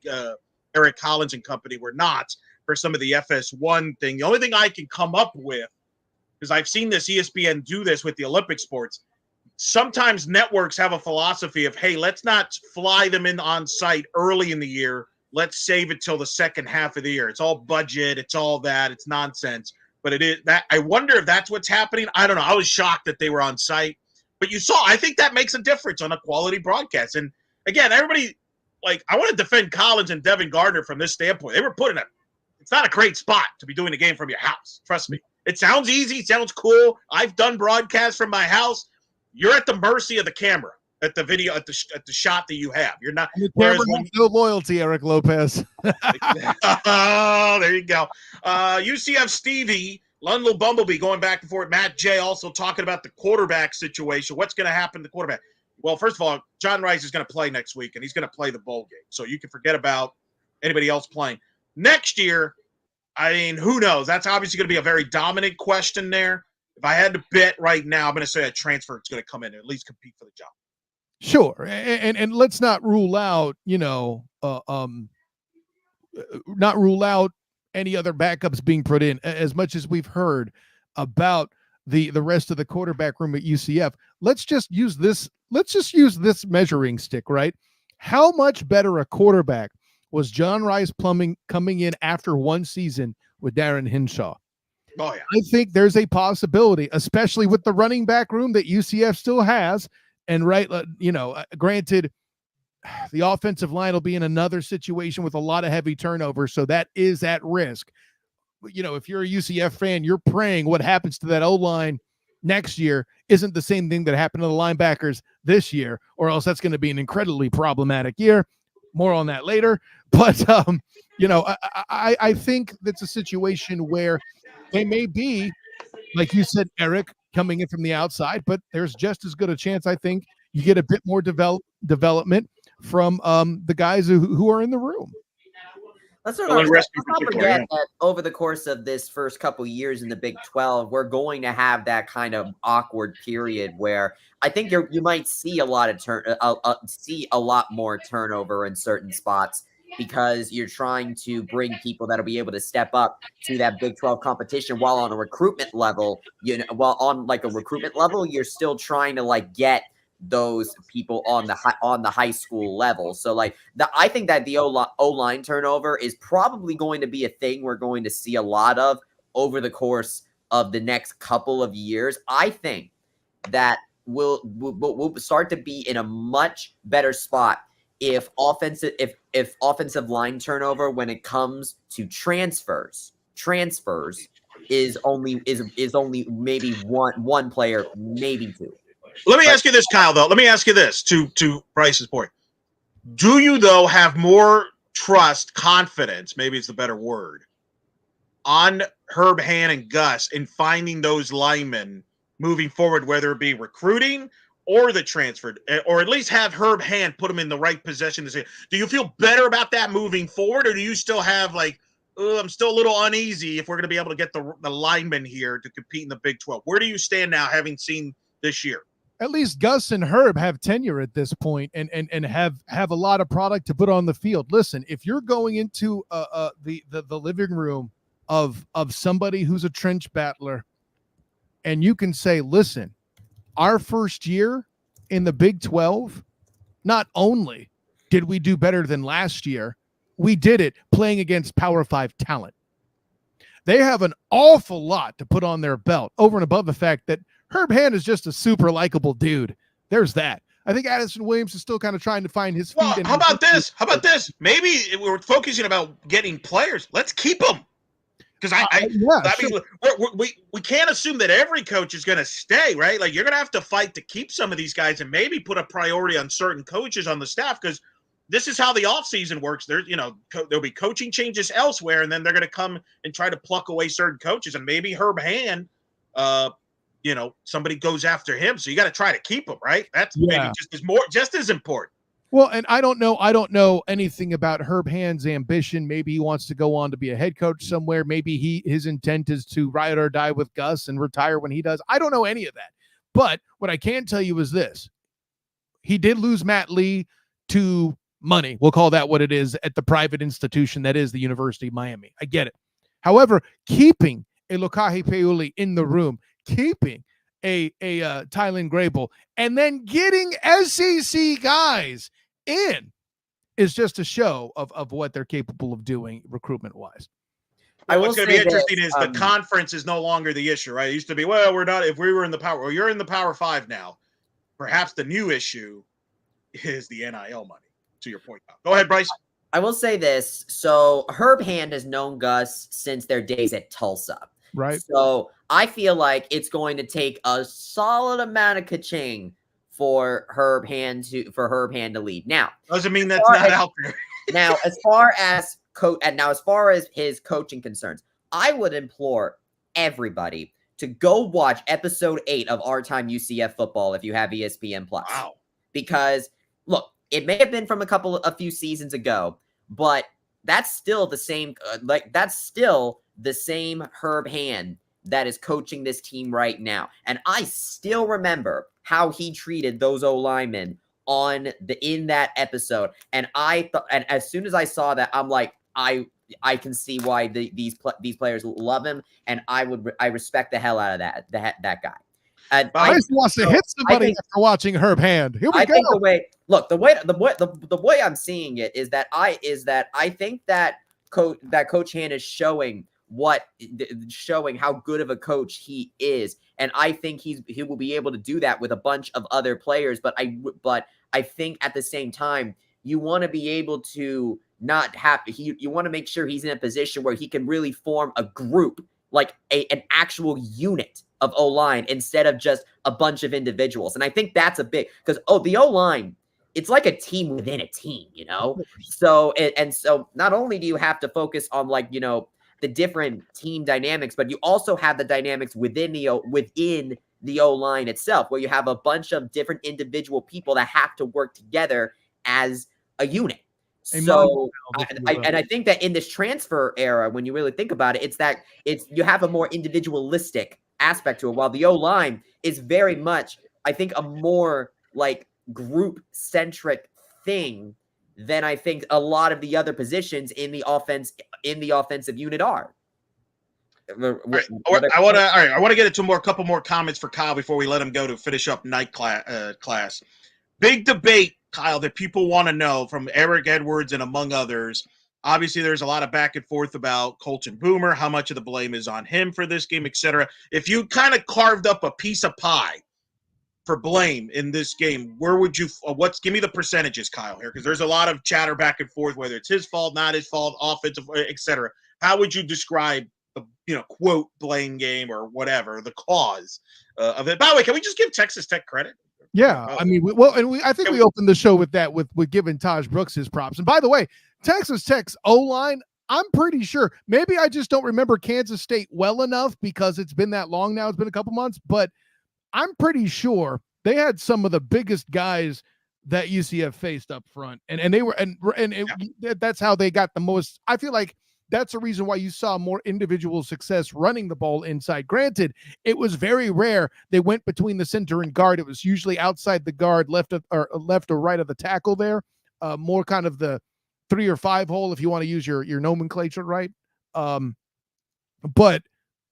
Eric Collins and company were not for some of the FS1 thing. The only thing I can come up with, because I've seen this ESPN do this with the Olympic sports, sometimes networks have a philosophy of, hey, let's not fly them in on site early in the year. Let's save it till the second half of the year. It's all budget. It's all that. It's nonsense. But it is that. I wonder if that's what's happening. I don't know. I was shocked that they were on site. But you saw, I think that makes a difference on a quality broadcast. And again, everybody, I want to defend Collins and Devin Gardner from this standpoint. They were put in it's not a great spot to be doing a game from your house. Trust me. It sounds easy. It sounds cool. I've done broadcasts from my house. You're at the mercy of the camera, at the video, at the shot that you have. You're not. The camera has no loyalty, Eric Lopez. Oh, there you go. UCF Stevie, Ludlow Bumblebee going back and forth. Matt J also talking about the quarterback situation. What's going to happen to the quarterback? Well, first of all, John Rice is going to play next week, and he's going to play the bowl game. So you can forget about anybody else playing. Next year, I mean, who knows? That's obviously going to be a very dominant question there. If I had to bet right now, I'm going to say a transfer is going to come in and at least compete for the job. Sure, and let's not rule out, not rule out any other backups being put in. As much as we've heard about the rest of the quarterback room at UCF, let's just use this. Let's just use this measuring stick, right? How much better a quarterback was John Rice Plumbing coming in after one season with Darren Hinshaw? Oh yeah, I think there's a possibility, especially with the running back room that UCF still has. And granted, the offensive line will be in another situation with a lot of heavy turnover, so that is at risk. If you're a UCF fan, you're praying what happens to that O-line next year isn't the same thing that happened to the linebackers this year, or else that's going to be an incredibly problematic year. More on that later. But, I think that's a situation where they may be, like you said, Eric, coming in from the outside, but there's just as good a chance, I think, you get a bit more development from the guys who are in the room. Let's not forget that over the course of this first couple years in the Big 12, we're going to have that kind of awkward period where I think you might see a lot of see a lot more turnover in certain spots, because you're trying to bring people that'll be able to step up to that Big 12 competition while on a recruitment level, you're still trying to get those people on the high school level. So I think that the O-line turnover is probably going to be a thing we're going to see a lot of over the course of the next couple of years. I think that we'll start to be in a much better spot if offensive line turnover when it comes to transfers is only maybe one player, maybe two. Let me ask you this, Kyle, though. Let me ask you this to Bryce's point. Do you, though, have more trust, confidence, maybe it's the better word, on Herb Hand and Gus in finding those linemen moving forward, whether it be recruiting or the transfer, or at least have Herb Hand put them in the right position to say, do you feel better about that moving forward, or do you still have I'm still a little uneasy if we're going to be able to get the linemen here to compete in the Big 12? Where do you stand now, having seen this year? At least Gus and Herb have tenure at this point and have a lot of product to put on the field. Listen, if you're going into the living room of somebody who's a trench battler, and you can say, listen, our first year in the Big 12, not only did we do better than last year, we did it playing against Power 5 talent. They have an awful lot to put on their belt over and above the fact that Herb Hand is just a super likable dude. There's that. I think Addison Williams is still kind of trying to find his feet. Well, how about this? Maybe we're focusing about getting players. Let's keep them. Because we can't assume that every coach is going to stay, right? You're going to have to fight to keep some of these guys and maybe put a priority on certain coaches on the staff, because this is how the offseason works. There's, there'll be coaching changes elsewhere, and then they're going to come and try to pluck away certain coaches, and maybe Herb Hand, somebody goes after him. So you got to try to keep him, right? That's maybe just as important. Well, and I don't know anything about Herb Hand's ambition. Maybe he wants to go on to be a head coach somewhere. Maybe his intent is to ride or die with Gus and retire when he does. I don't know any of that. But what I can tell you is this. He did lose Matt Lee to money. We'll call that what it is at the private institution that is the University of Miami. I get it. However, keeping a Lokahi Peuli in the room, keeping a Tylen Grable, and then getting SEC guys in is just a show of what they're capable of doing recruitment-wise. What's going to be interesting is the conference is no longer the issue, right? It used to be, we're not. If we were in the Power, you're in the Power 5 now. Perhaps the new issue is the NIL money, to your point. Go ahead, Bryce. I will say this. So Herb Hand has known Gus since their days at Tulsa. Right. So I feel like it's going to take a solid amount of ka-ching for Herb Hand to leave. Now, doesn't mean that's not out there. Now, as far as his coaching concerns, I would implore everybody to go watch episode 8 of Our Time UCF Football if you have ESPN Plus. Wow. Because look, it may have been from a few seasons ago, but that's still the same. That's still the same Herb Hand that is coaching this team right now. And I still remember how he treated those O-linemen in that episode. And I thought, and as soon as I saw that, I'm like, I can see why these players love him, and I respect the hell out of that guy. And Bryson wants to hit somebody after watching Herb Hand. Here we go. Think the way I'm seeing it is that I think that Coach Hand is showing how good of a coach he is, and I think he will be able to do that with a bunch of other players. But I think at the same time, you want to be able to not have you want to make sure he's in a position where he can really form a group, like an actual unit of O-line instead of just a bunch of individuals. And I think that's a big, because the O-line, it's like a team within a team, you know? So not only do you have to focus on, like, you know, the different team dynamics, but you also have the dynamics within the O-line itself, where you have a bunch of different individual people that have to work together as a unit. So I think that in this transfer era, when you really think about it, you have a more individualistic aspect to it, while the O-line is very much, I think, a more like group-centric thing than I think a lot of the other positions in the offensive unit are. Right. I want to get into a couple more comments for Kyle before we let him go to finish up night class. Big debate, Kyle, that people want to know from Eric Edwards and among others. Obviously, there's a lot of back and forth about Colton Boomer, how much of the blame is on him for this game, etc. If you kind of carved up a piece of pie for blame in this game, where would you give me the percentages, Kyle, here, because there's a lot of chatter back and forth, whether it's his fault, not his fault, offensive, etc. How would you describe the, you know, quote, blame game or whatever, the cause of it? By the way, can we just give Texas Tech credit? Yeah, I mean, I think we opened the show with that, with giving Taj Brooks his props. And by the way, Texas Tech's O-line, I'm pretty sure, maybe I just don't remember Kansas State well enough because it's been that long now. It's been a couple months, but I'm pretty sure they had some of the biggest guys that UCF faced up front, and they were, that's how they got the most. I feel like that's the reason why you saw more individual success running the ball inside. Granted, it was very rare they went between the center and guard. It was usually outside the guard, left or right of the tackle there, more kind of the 3 or 5 hole if you want to use your nomenclature right. But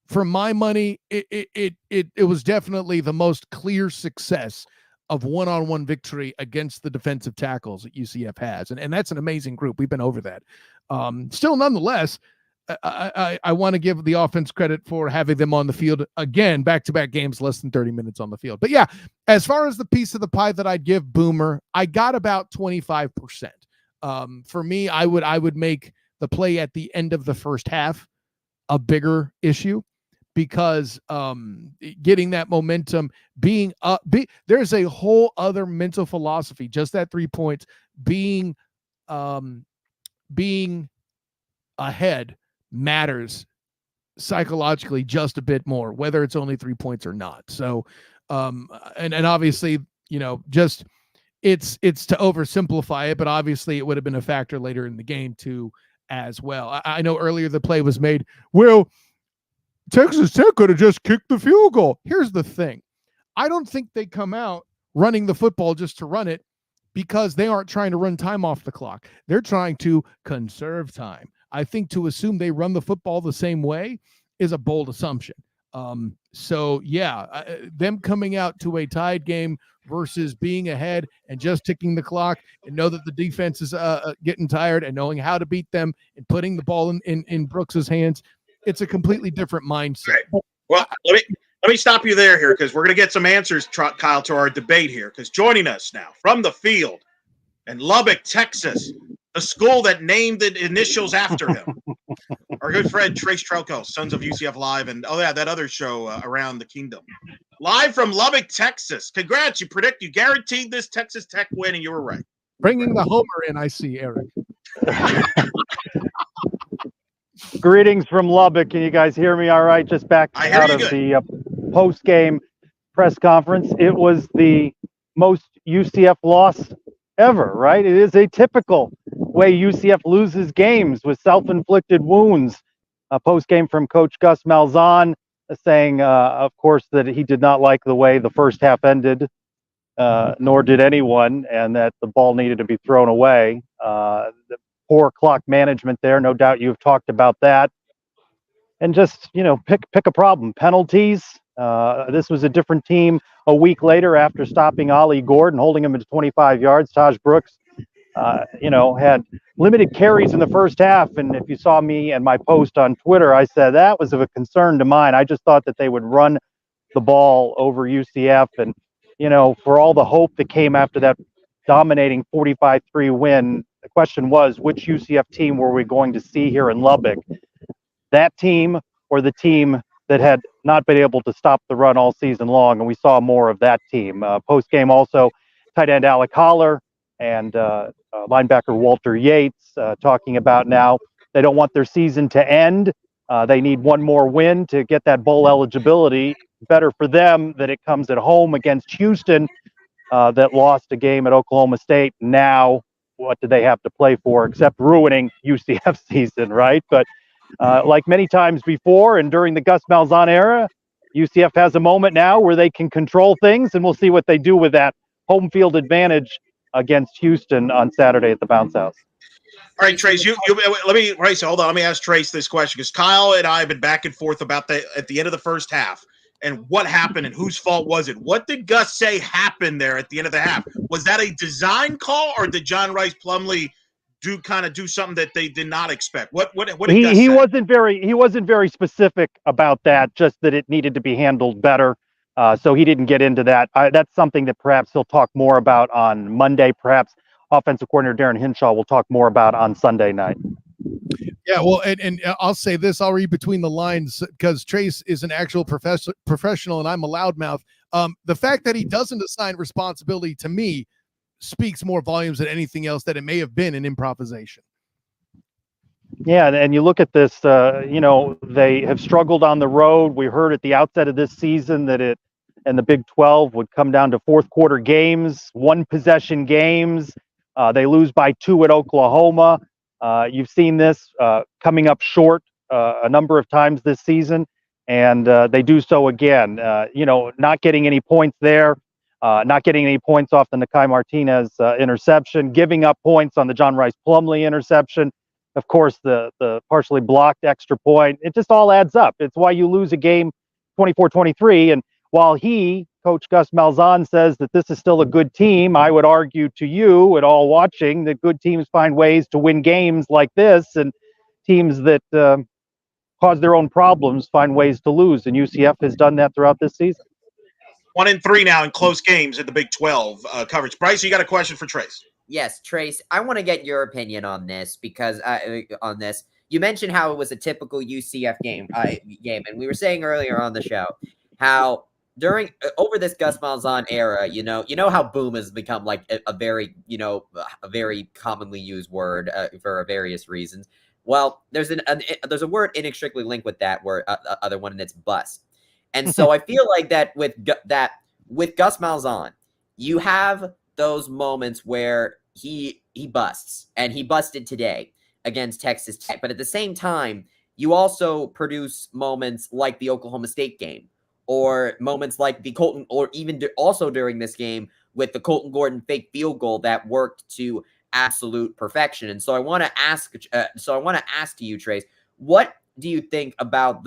for my money, it was definitely the most clear success of one-on-one victory against the defensive tackles that UCF has. And that's an amazing group. We've been over that. Still, nonetheless, I want to give the offense credit for having them on the field again, back-to-back games, less than 30 minutes on the field. But yeah, as far as the piece of the pie that I'd give Boomer, I got about 25%. For me, I would make the play at the end of the first half a bigger issue, because getting that momentum, there's a whole other mental philosophy, just that 3 points, being ahead matters psychologically just a bit more, whether it's only 3 points or not. So, and obviously, you know, just it's to oversimplify it, but obviously it would have been a factor later in the game too, as well. I know earlier the play was made, well, Texas Tech could have just kicked the field goal. Here's the thing. I don't think they come out running the football just to run it, because they aren't trying to run time off the clock. They're trying to conserve time. I think to assume they run the football the same way is a bold assumption. So yeah, them coming out to a tied game versus being ahead and just ticking the clock, and know that the defense is getting tired, and knowing how to beat them and putting the ball in Brooks's hands, it's a completely different mindset. Right. Well, let me stop you there here, because we're going to get some answers, Kyle, to our debate here. Because joining us now from the field in Lubbock, Texas, the school that named the initials after him, our good friend Trace Trelko, Sons of UCF Live, and that other show around the kingdom. Live from Lubbock, Texas. Congrats! You guaranteed this Texas Tech win, and you were right. Bringing the homer in, I see, Eric. Greetings from Lubbock. Can you guys hear me all right? Just back out of the post-game press conference. It was the most UCF loss ever, right? It is a typical way UCF loses games, with self-inflicted wounds. Post-game from Coach Gus Malzahn saying, of course, that he did not like the way the first half ended. nor did anyone, and that the ball needed to be thrown away. The poor clock management there, no doubt you've talked about that. And just, pick a problem. Penalties. This was a different team a week later after stopping Ollie Gordon, holding him to 25 yards. Taj Brooks, had limited carries in the first half. And if you saw me and my post on Twitter, I said that was of a concern to mine. I just thought that they would run the ball over UCF. And, for all the hope that came after that dominating 45-3 win, the question was, which UCF team were we going to see here in Lubbock? That team or the team that had not been able to stop the run all season long, and we saw more of that team. Post-game also, tight end Alec Holler and linebacker Walter Yates talking about now they don't want their season to end. They need one more win to get that bowl eligibility. Better for them that it comes at home against Houston that lost a game at Oklahoma State. Now, what do they have to play for except ruining UCF season, right? But like many times before and during the Gus Malzahn era, UCF has a moment now where they can control things, and we'll see what they do with that home field advantage against Houston on Saturday at the Bounce House. All right, Trace, hold on. Let me ask Trace this question, because Kyle and I have been back and forth about that at the end of the first half and what happened and whose fault was it. What did Gus say happened there at the end of the half? Was that a design call, or did John Rice Plumlee do something that they did not expect? What did Gus say? He wasn't very specific about that, just that it needed to be handled better. So he didn't get into that. That's something that perhaps he'll talk more about on Monday. Perhaps offensive coordinator Darren Hinshaw will talk more about on Sunday night. Yeah, well, and I'll say this. I'll read between the lines because Trace is an actual professional and I'm a loudmouth. The fact that he doesn't assign responsibility to me speaks more volumes than anything else, that it may have been an improvisation. Yeah, and you look at this, they have struggled on the road. We heard at the outset of this season that it and the Big 12 would come down to fourth quarter games, one possession games. They lose by 2 at Oklahoma. You've seen this coming up short a number of times this season, and they do so again. Not getting any points there, not getting any points off the Nakai Martinez interception, giving up points on the John Rice Plumlee interception. Of course, the partially blocked extra point. It just all adds up. It's why you lose a game 24-23. And while Coach Gus Malzahn, says that this is still a good team, I would argue to you and all watching that good teams find ways to win games like this, and teams that cause their own problems find ways to lose. And UCF has done that throughout this season. 1-3 now in close games in the Big 12 coverage. Bryce, you got a question for Trace? Yes, Trace, I want to get your opinion on this because you mentioned how it was a typical UCF game, and we were saying earlier on the show how over this Gus Malzahn era, you know how boom has become like a very commonly used word for various reasons. Well, there's a word inextricably linked with that word, other one, and it's bust. And so I feel like that with Gus Malzahn, you have those moments where he busts, and he busted today against Texas Tech. But at the same time, you also produce moments like the Oklahoma State game, or moments like the Colton, or even also during this game with the Colton Gordon fake field goal that worked to absolute perfection. And so I want to ask to you, Trace, what do you think about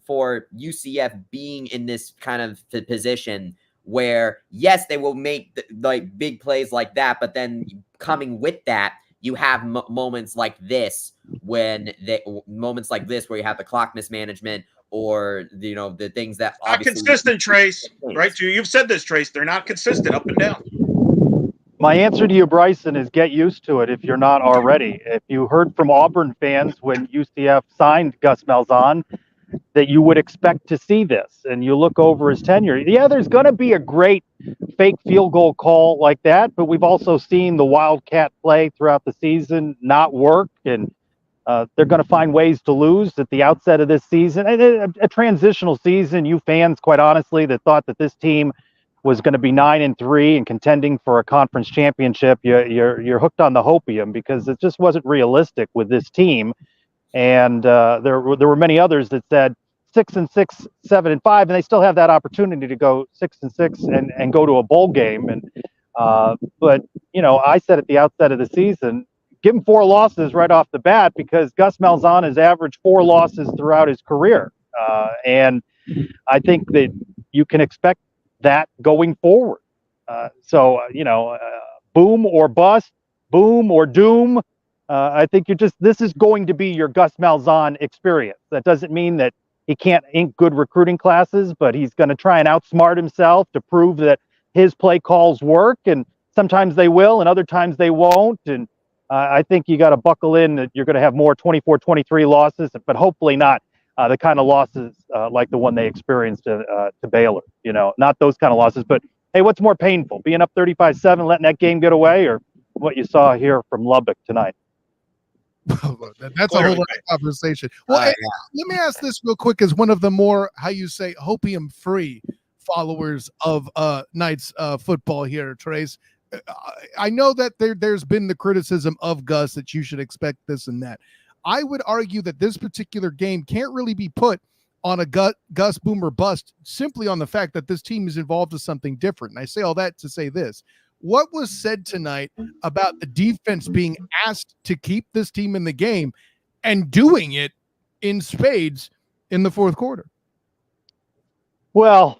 for UCF being in this kind of position where, yes, they will make like big plays like that, but then coming with that, you have moments like this where you have the clock mismanagement, or the things that not consistent, Trace. Right? You've said this, Trace. They're not consistent up and down. My answer to you, Bryson, is get used to it if you're not already. If you heard from Auburn fans when UCF signed Gus Malzahn that you would expect to see this, and you look over his tenure, yeah, there's going to be a great fake field goal call like that, but we've also seen the Wildcat play throughout the season not work, and they're going to find ways to lose at the outset of this season. And a transitional season, you fans, quite honestly, that thought that this team was going to be 9-3 and contending for a conference championship, you're hooked on the hopium, because it just wasn't realistic with this team. And there were many others that said 6-6, 7-5, and they still have that opportunity to go 6-6 and go to a bowl game. And but I said at the outset of the season, give him 4 losses right off the bat, because Gus Malzahn has averaged 4 losses throughout his career, and I think that you can expect that going forward. Boom or bust, boom or doom. I think this is going to be your Gus Malzahn experience. That doesn't mean that he can't ink good recruiting classes, but he's going to try and outsmart himself to prove that his play calls work. And sometimes they will, and other times they won't. And I think you got to buckle in that you're going to have more 24-23 losses, but hopefully not the kind of losses like the one they experienced to Baylor. Not those kind of losses. But hey, what's more painful, being up 35-7, letting that game get away, or what you saw here from Lubbock tonight? That's a whole other conversation. Well, let me ask this real quick, as one of the more, how you say, hopium-free followers of Knights football here, Trace. I know that there's been the criticism of Gus that you should expect this and that. I would argue that this particular game can't really be put on a Gus boom or bust simply on the fact that this team is involved with something different. And I say all that to say this. What was said tonight about the defense being asked to keep this team in the game and doing it in spades in the fourth quarter? Well,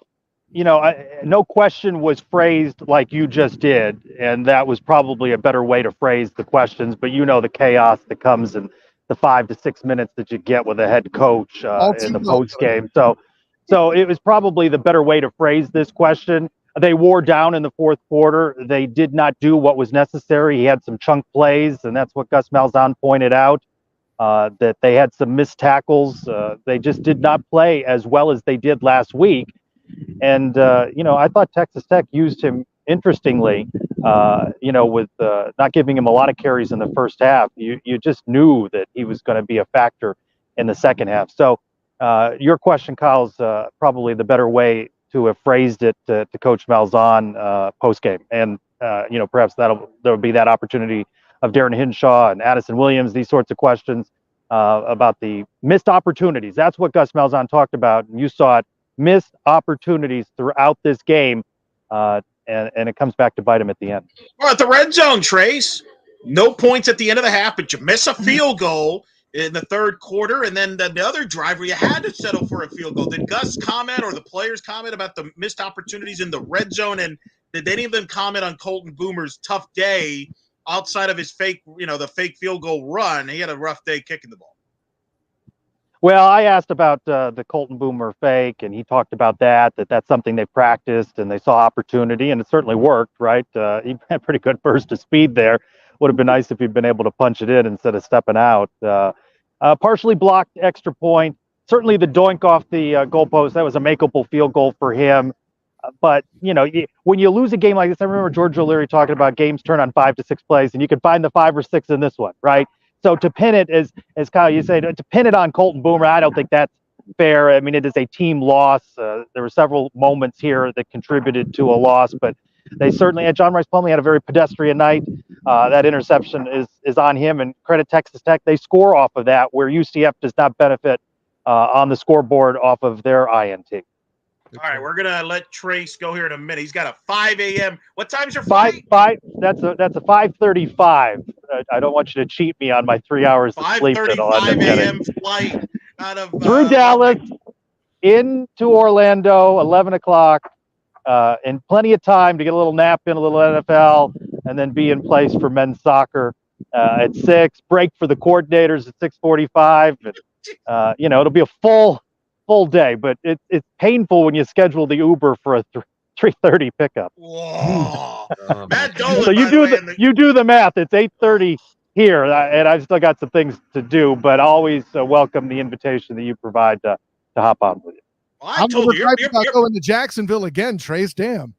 no question was phrased like you just did, and that was probably a better way to phrase the questions. But the chaos that comes in the 5 to 6 minutes that you get with a head coach in the post game. So it was probably the better way to phrase this question. They wore down in the fourth quarter. They did not do what was necessary. He had some chunk plays, and that's what Gus Malzahn pointed out, that they had some missed tackles. They just did not play as well as they did last week. And, I thought Texas Tech used him interestingly, with not giving him a lot of carries in the first half. You just knew that he was going to be a factor in the second half. So your question, Kyle, is probably the better way to have phrased it to Coach Malzahn post-game. And, perhaps there'll be that opportunity of Darren Hinshaw and Addison Williams, these sorts of questions about the missed opportunities. That's what Gus Malzahn talked about. And you saw it, missed opportunities throughout this game. And it comes back to bite him at the end. Well, at the red zone, Trace, no points at the end of the half, but you miss a field goal in the third quarter, and then the other drive where you had to settle for a field goal. Did Gus comment or the players comment about the missed opportunities in the red zone? And did any of them comment on Colton Boomer's tough day outside of his the fake field goal run? He had a rough day kicking the ball. Well, I asked about the Colton Boomer fake, and he talked about that's something they practiced and they saw opportunity, and it certainly worked, right? He had pretty good burst of speed there. Would have been nice if he'd been able to punch it in instead of stepping out. Partially blocked extra point. Certainly the doink off the goalpost, that was a makeable field goal for him. But, when you lose a game like this, I remember George O'Leary talking about games turn on 5 to 6 plays, and you can find the 5 or 6 in this one, right? So to pin it, as Kyle, you say, to pin it on Colton Boomer, I don't think that's fair. I mean, it is a team loss. There were several moments here that contributed to a loss, but they certainly, John Rice Plumlee had a very pedestrian night. That interception is on him, and credit Texas Tech. They score off of that, where UCF does not benefit on the scoreboard off of their INT. All right, we're gonna let Trace go here in a minute. He's got a 5 a.m. What time's your flight? 5. That's a 5:35. I don't want you to cheat me on my 3 hours of sleep. 5:35 a.m. flight out of through Dallas into Orlando, 11 o'clock, and plenty of time to get a little nap in, a little NFL, and then be in place for men's soccer at 6. Break for the coordinators at 6:45. It'll be a full day, but it's painful when you schedule the Uber for a 3:30 pickup. Whoa. Matt Dolan, so you do the math. It's 8:30 here, and I've still got some things to do, but always welcome the invitation that you provide to hop on with you. Well, I told you, you're going to Jacksonville again, Trace. Damn.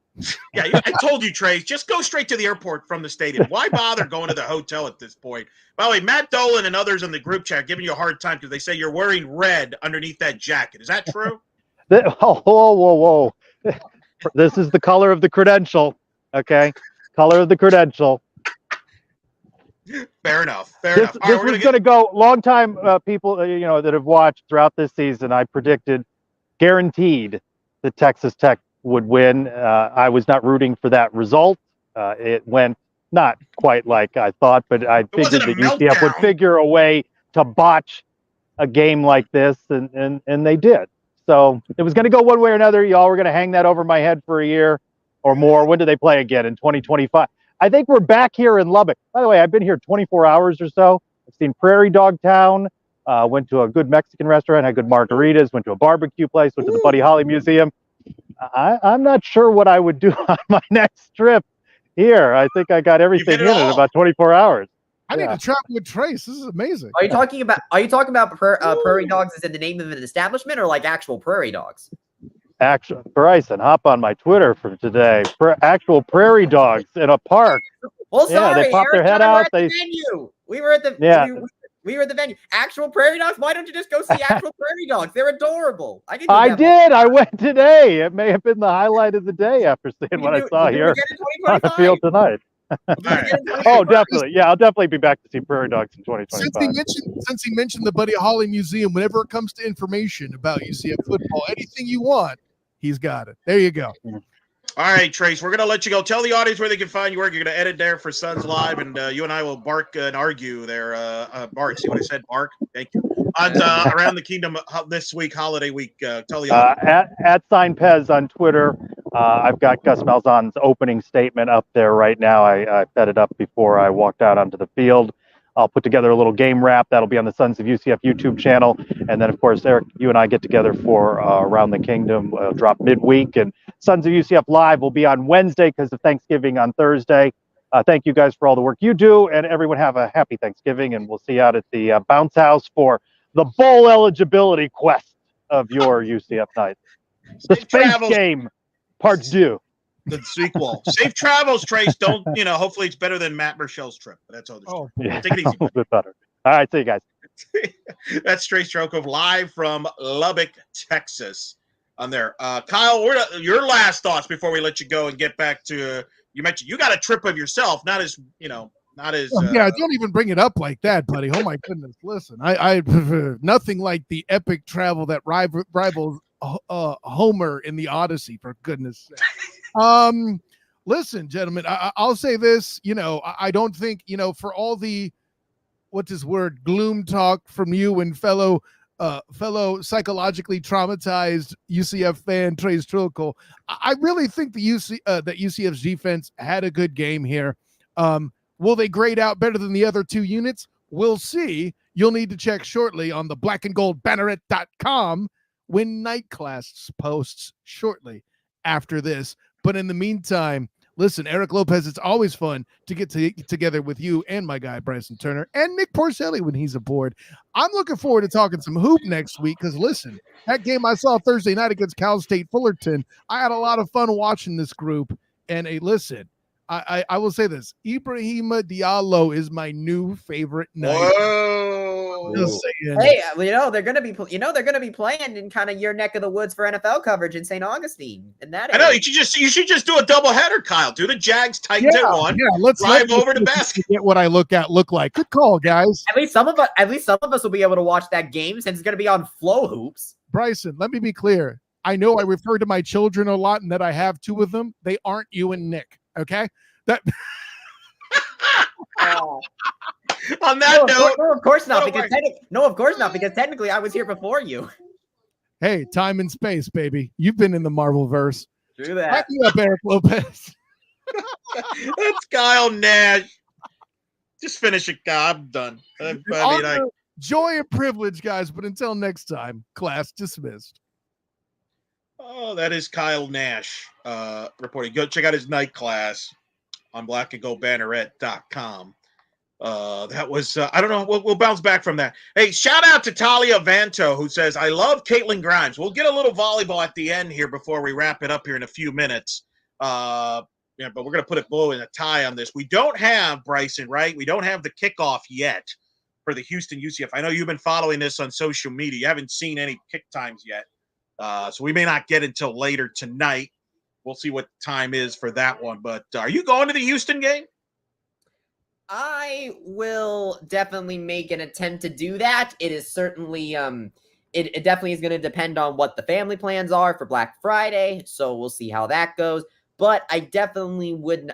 Yeah, I told you, Trace. Just go straight to the airport from the stadium. Why bother going to the hotel at this point? By the way, Matt Dolan and others in the group chat giving you a hard time because they say you're wearing red underneath that jacket. Is that true? Whoa. This is the color of the credential, okay? Color of the credential. Fair enough. This was going to go long time. People, that have watched throughout this season, I predicted guaranteed that Texas Tech would win. I was not rooting for that result. It went not quite like I thought, but I figured that UCF would figure a way to botch a game like this, and they did. So it was going to go one way or another. Y'all were going to hang that over my head for a year or more. When do they play again? In 2025? I think we're back here in Lubbock. By the way, I've been here 24 hours or so. I've seen Prairie Dog Town, went to a good Mexican restaurant, had good margaritas, went to a barbecue place, went to the Buddy Holly Museum. I'm not sure what I would do on my next trip here. I think I got everything in about 24 hours. I need to travel with Trace. This is amazing. Are you talking about prairie dogs as in the name of an establishment, or like actual prairie dogs? Actual Bryson, hop on my Twitter from today. Actual prairie dogs in a park. Well, sorry, they pop their head out. We were at the we were at the venue. Actual prairie dogs. Why don't you just go see actual prairie dogs? They're adorable. I did. I went today. It may have been the highlight of the day after seeing what I saw here on the field tonight. Oh, definitely. Yeah, I'll definitely be back to see prairie dogs in 2025. Since he mentioned the Buddy Holly Museum, whenever it comes to information about UCF football, anything you want, he's got it. There you go. All right, Trace, we're going to let you go. Tell the audience where they can find your work. You're going to edit there for Suns Live, and you and I will bark and argue there. Bark, see what I said? Bark. Thank you. On Around the Kingdom this week, holiday week. Tell the audience. At @Pez on Twitter. I've got Gus Malzahn's opening statement up there right now. I fed it up before I walked out onto the field. I'll put together a little game wrap. That'll be on the Sons of UCF YouTube channel. And then, of course, Eric, you and I get together for Around the Kingdom, drop midweek. And Sons of UCF Live will be on Wednesday because of Thanksgiving on Thursday. Thank you guys for all the work you do. And everyone have a happy Thanksgiving. And we'll see you out at the Bounce House for the bowl eligibility quest of your UCF night. The Space Game, Part 2. The sequel. Safe travels, Trace. Don't, hopefully it's better than Matt Murschell's trip. But that's all there's. Oh, yeah. Take it easy. A bit better. All right, see you guys. That's Trace Strokov live from Lubbock, Texas. On there. Kyle, your last thoughts before we let you go and get back to, you mentioned you got a trip of yourself, not as. Yeah, don't even bring it up like that, buddy. Oh my goodness. Listen, I nothing like the epic travel that rivals Homer in the Odyssey, for goodness sake. Listen, gentlemen, I'll say this, I don't think, for all the, what's his word, gloom talk from you and fellow psychologically traumatized UCF fan Trace Trilko, I really think that UCF's defense had a good game here. Will they grade out better than the other two units? We'll see. You'll need to check shortly on the blackandgoldbanneret.com when night class posts shortly after this. But in the meantime, listen, Eric Lopez, it's always fun to get together with you and my guy, Bryson Turner, and Nick Porcelli when he's aboard. I'm looking forward to talking some hoop next week because, listen, that game I saw Thursday night against Cal State Fullerton, I had a lot of fun watching this group. And, listen, I will say this. Ibrahima Diallo is my new favorite night. Whoa. Hey, they're gonna be playing in kind of your neck of the woods for NFL coverage in St. Augustine. And that I know you should just do a doubleheader, Kyle. Do the Jags Titans at one. Yeah, let's drive over to basket. Get what I look like. Good call, guys. At least some of us will be able to watch that game since it's gonna be on Flow Hoops. Bryson, let me be clear. I know I refer to my children a lot and that I have two of them. They aren't you and Nick. Okay. That. On that note, no, of course not. Because technically, I was here before you. Hey, time and space, baby. You've been in the Marvel verse. Do that. Back you up, Eric Lopez. That's Kyle Nash. Just finish it, Kyle. I'm done. Joy and privilege, guys. But until next time, class dismissed. Oh, that is Kyle Nash reporting. Go check out his night class on blackandgoldbanneret.com. That was, I don't know, we'll bounce back from that. Hey, shout out to Talia Vanto, who says, I love Caitlin Grimes. We'll get a little volleyball at the end here before we wrap it up here in a few minutes. But we're going to put a bow and a tie on this. We don't have, Bryson, right? We don't have the kickoff yet for the Houston UCF. I know you've been following this on social media. You haven't seen any kick times yet. So we may not get until later tonight. We'll see what time is for that one. But are you going to the Houston game? I will definitely make an attempt to do that. It is certainly it definitely is going to depend on what the family plans are for Black Friday, so we'll see how that goes. But I definitely would.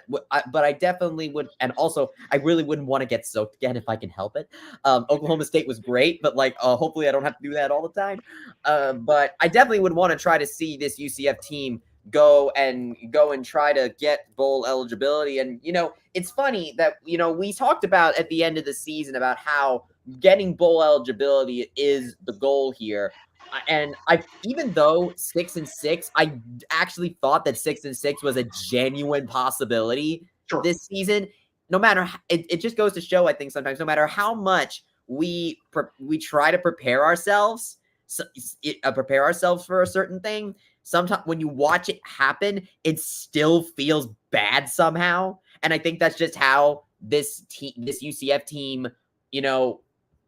And also I really wouldn't want to get soaked again if I can help it. Oklahoma State was great, but hopefully I don't have to do that all the time. But I definitely would want to try to see this UCF team go and try to get bowl eligibility. And it's funny that we talked about at the end of the season about how getting bowl eligibility is the goal here. And even though 6-6, I actually thought that 6-6 was a genuine possibility this season. No matter it just goes to show, I think sometimes no matter how much we try to prepare ourselves for a certain thing, sometimes when you watch it happen, it still feels bad somehow. And I think that's just how this UCF team,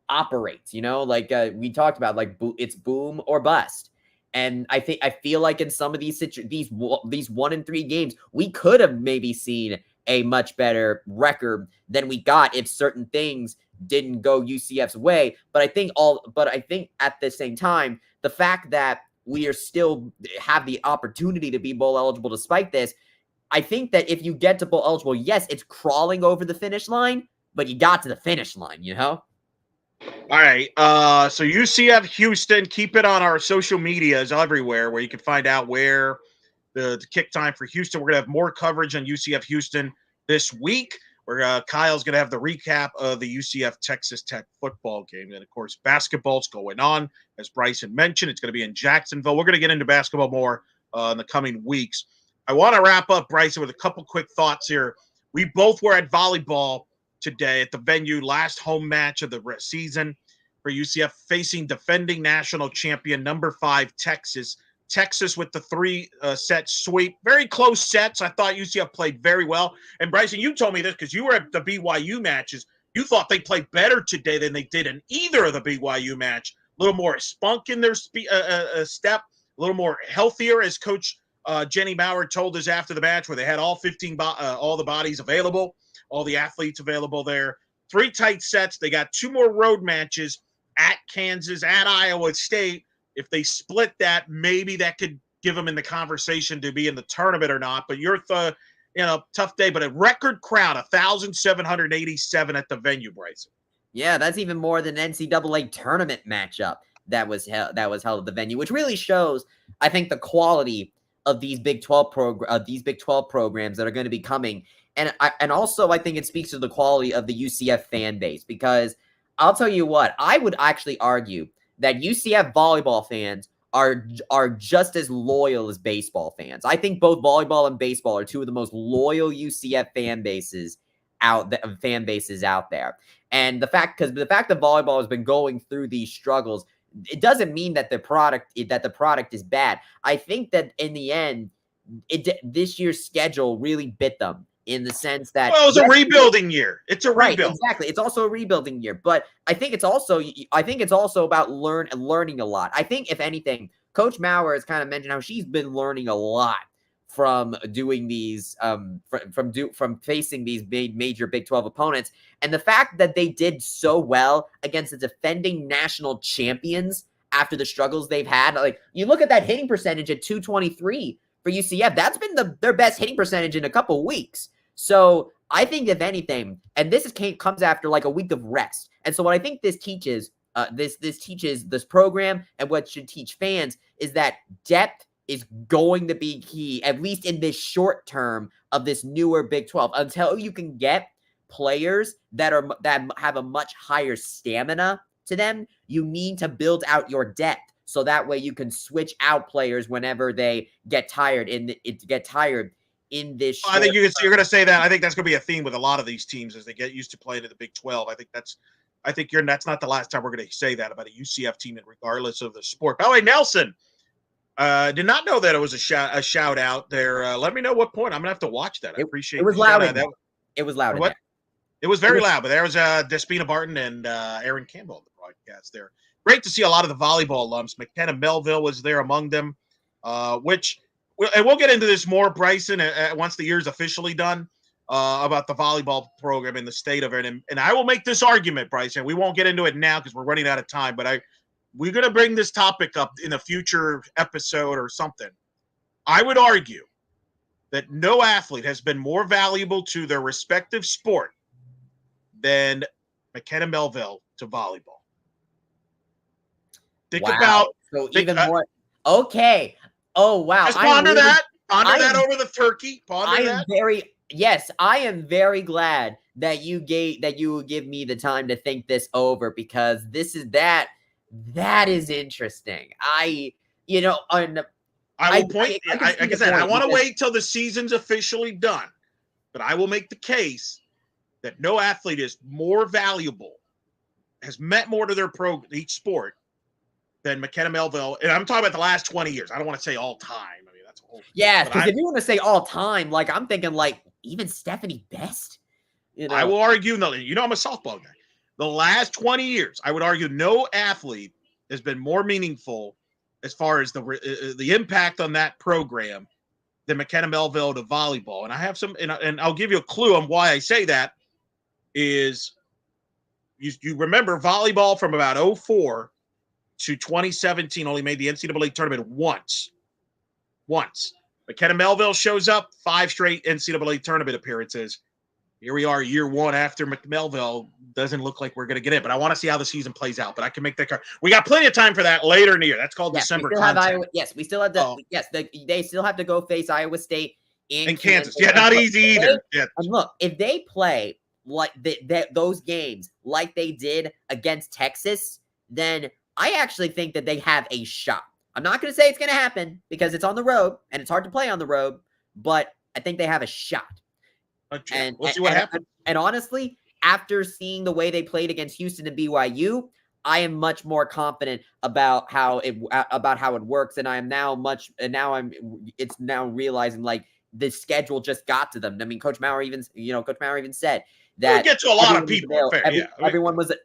operates. We talked about, it's boom or bust. And I feel like in some of these 1-3 games, we could have maybe seen a much better record than we got if certain things didn't go UCF's way. But I think at the same time, the fact that we are still have the opportunity to be bowl eligible despite this, I think that if you get to bowl eligible, yes, it's crawling over the finish line, but you got to the finish line, All right. So UCF Houston, keep it on our social medias everywhere where you can find out where the kick time for Houston. We're going to have more coverage on UCF Houston this week. Kyle's going to have the recap of the UCF Texas Tech football game. And, of course, basketball's going on. As Bryson mentioned, it's going to be in Jacksonville. We're going to get into basketball more in the coming weeks. I want to wrap up, Bryson, with a couple quick thoughts here. We both were at volleyball today at the venue, last home match of the season for UCF, facing defending national champion number 5 Texas. Texas with the 3-set sweep. Very close sets. I thought UCF played very well. And Bryson, you told me this because you were at the BYU matches. You thought they played better today than they did in either of the BYU match. A little more spunk in their step, a little more healthier, as Coach Jenny Bauer told us after the match, where they had all the bodies available, all the athletes available there. 3 tight sets. They got 2 more road matches at Kansas, at Iowa State. If they split that, maybe that could give them in the conversation to be in the tournament or not. But tough day. But a record crowd, 1,787 at the venue, Bryson. Yeah, that's even more than NCAA tournament matchup that was held at the venue, which really shows, I think, the quality of these Big 12 programs that are going to be coming. And also I think it speaks to the quality of the UCF fan base, because I'll tell you what, I would actually argue that UCF volleyball fans are just as loyal as baseball fans. I think both volleyball and baseball are 2 of the most loyal UCF fan bases out there. And the fact that volleyball has been going through these struggles, it doesn't mean that the product is bad. I think that in the end, this year's schedule really bit them, in the sense that it was a rebuilding year. It's a rebuild. Right, exactly. It's also a rebuilding year. But I think it's also about learning a lot. I think, if anything, Coach Maurer has kind of mentioned how she's been learning a lot from doing these from facing these major Big 12 opponents. And the fact that they did so well against the defending national champions after the struggles they've had. Like, you look at that hitting percentage at .223 for UCF. That's been their best hitting percentage in a couple weeks. So I think, if anything, and this comes after like a week of rest. And so what I think this teaches, this program, and what should teach fans, is that depth is going to be key, at least in this short term of this newer Big 12, until you can get players that have a much higher stamina to them. You need to build out your depth, so that way you can switch out players whenever they get tired in this. I think you're going to say that. I think that's going to be a theme with a lot of these teams as they get used to playing in the Big 12. That's not the last time we're going to say that about a UCF team, regardless of the sport. By the way, Nelson, did not know that it was a shout out there. Let me know what point. I'm going to have to watch that. I appreciate it. It was loud. It was loud. What? It was very loud, but there was Despina Barton and Aaron Campbell on the broadcast there. Great to see a lot of the volleyball alums. McKenna Melville was there among them, and we'll get into this more, Bryson, once the year's officially done. about the volleyball program in the state of it. And I will make this argument, Bryson. We won't get into it now because we're running out of time, but we're going to bring this topic up in a future episode or something. I would argue that no athlete has been more valuable to their respective sport than McKenna Melville to volleyball. Think about more. Okay. Oh wow. Just ponder that. Ponder that over the turkey. Ponder that. I am very glad that you would give me the time to think this over, because that is interesting. I will point. Like I said, I want to wait till the season's officially done, but I will make the case that no athlete is more valuable, has meant more to their each sport than McKenna Melville. And I'm talking about the last 20 years. I don't want to say all time. I mean, that's a whole. Yeah, because if you want to say all time, like I'm thinking like even Stephanie Best. I will argue, no, I'm a softball guy. The last 20 years, I would argue no athlete has been more meaningful as far as the impact on that program than McKenna Melville to volleyball. And I have some, and I'll give you a clue on why I say that is you remember volleyball from about 2004 to 2017 only made the NCAA tournament once. McKenna Melville shows up, 5 straight NCAA tournament appearances. Here we are, year 1 after McMelville. Doesn't look like we're going to get it, but I want to see how the season plays out. But I can make that card. We got plenty of time for that later in the year. That's called December content. We still have they still have to go face Iowa State and Kansas. Yeah, not easy either. And look, if they play like those games like they did against Texas, then I actually think that they have a shot. I'm not going to say it's going to happen because it's on the road and it's hard to play on the road, but I think they have a shot. And we'll see what happens. And honestly, after seeing the way they played against Houston and BYU, I am much more confident about how it works. And it's now realizing like the schedule just got to them. I mean, Coach Maurer even said that we get to a lot of people.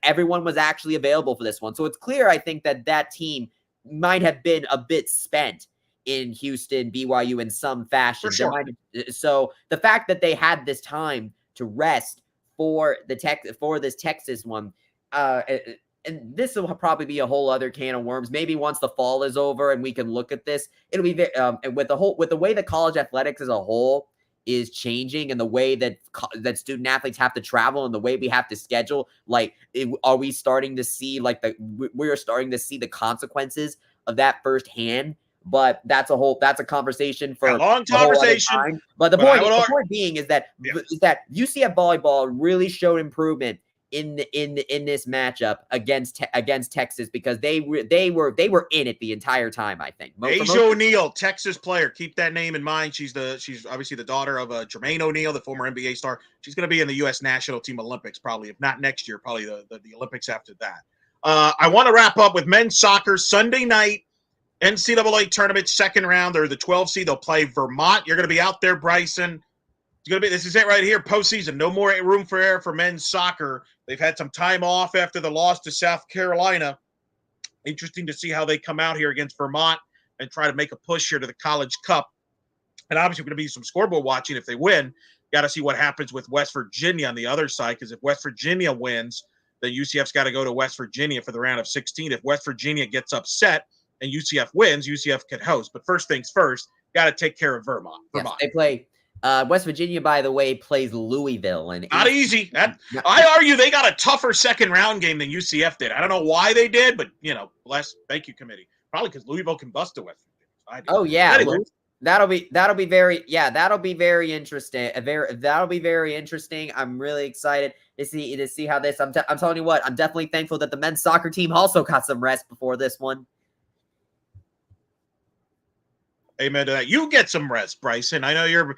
Everyone was actually available for this one. So it's clear, I think, that team might have been a bit spent in Houston, BYU in some fashion. For sure. So the fact that they had this time to rest for this Texas one, and this will probably be a whole other can of worms. Maybe once the fall is over and we can look at this, it'll be and with the way that college athletics as a whole is changing and the way that student athletes have to travel and the way we have to schedule, are we starting to see we're starting to see the consequences of that firsthand? But that's a conversation for a long conversation. But the point being is that UCF volleyball really showed improvement in this matchup against Texas because they were in it the entire time. I think. Asia O'Neal, Texas player, keep that name in mind. She's obviously the daughter of Jermaine O'Neal, the former NBA star. She's going to be in the U.S. national team Olympics probably, if not next year, probably the Olympics after that. I want to wrap up with men's soccer Sunday night. NCAA tournament second round. They're the 12 seed. They'll play Vermont. You're going to be out there, Bryson. This is it right here. Postseason. No more room for error for men's soccer. They've had some time off after the loss to South Carolina. Interesting to see how they come out here against Vermont and try to make a push here to the College Cup. And obviously, going to be some scoreboard watching if they win. Got to see what happens with West Virginia on the other side, because if West Virginia wins, then UCF's got to go to West Virginia for the round of 16. If West Virginia gets upset and UCF wins, UCF can host. But first things first, got to take care of Vermont. Yes, they play. West Virginia, by the way, plays Louisville. And not easy. I argue they got a tougher second round game than UCF did. I don't know why they did, but thank you, committee. Probably because Louisville can bust to West Virginia. Oh yeah, that'll be very interesting. That'll be very interesting. I'm really excited to see how this. I'm telling you what, I'm definitely thankful that the men's soccer team also got some rest before this one. Amen to that. You get some rest, Bryson. I know you're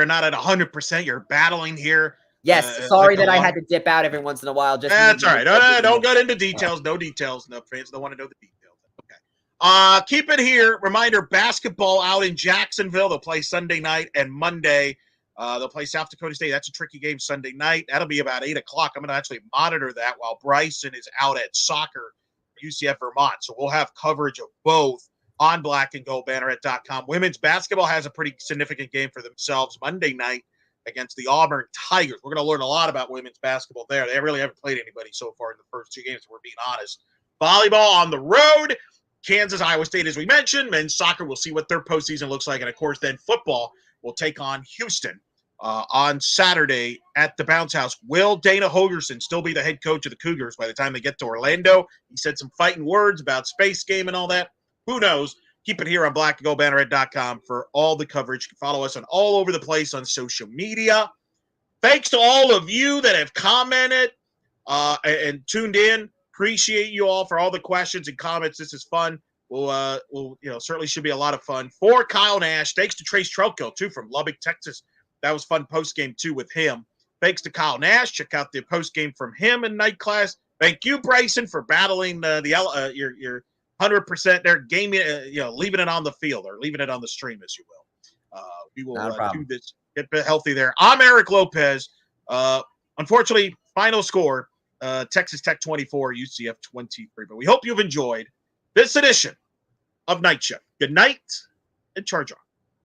not at 100%. You're battling here. Yes, sorry that I had to dip out every once in a while. That's all right. No, don't get into details. No details. No, fans don't want to know the details. Okay. Keep it here. Reminder: basketball out in Jacksonville. They'll play Sunday night and Monday. They'll play South Dakota State. That's a tricky game Sunday night. That'll be about 8 o'clock. I'm going to actually monitor that while Bryson is out at soccer, UCF Vermont. So we'll have coverage of both on blackandgoldbanneret.com. Women's basketball has a pretty significant game for themselves Monday night against the Auburn Tigers. We're going to learn a lot about women's basketball there. They really haven't played anybody so far in the first 2 games, if we're being honest. Volleyball on the road. Kansas, Iowa State, as we mentioned. Men's soccer, we'll see what their postseason looks like. And, of course, then football will take on Houston on Saturday at the Bounce House. Will Dana Holgerson still be the head coach of the Cougars by the time they get to Orlando? He said some fighting words about Space Game and all that. Who knows? Keep it here on blackandgoldbanneret.com for all the coverage. You can follow us on all over the place on social media. Thanks to all of you that have commented and tuned in. Appreciate you all for all the questions and comments. This is fun. We'll certainly should be a lot of fun. For Kyle Nash, thanks to Trace Trelko, too, from Lubbock, Texas. That was fun post-game, too, with him. Thanks to Kyle Nash. Check out the post-game from him in night class. Thank you, Bryson, for battling your 100% there, gaming, leaving it on the field or leaving it on the stream, as you will. We will do this, get healthy there. I'm Eric Lopez. Unfortunately, final score, Texas Tech 24, UCF 23. But we hope you've enjoyed this edition of Night Shift. Good night and charge on.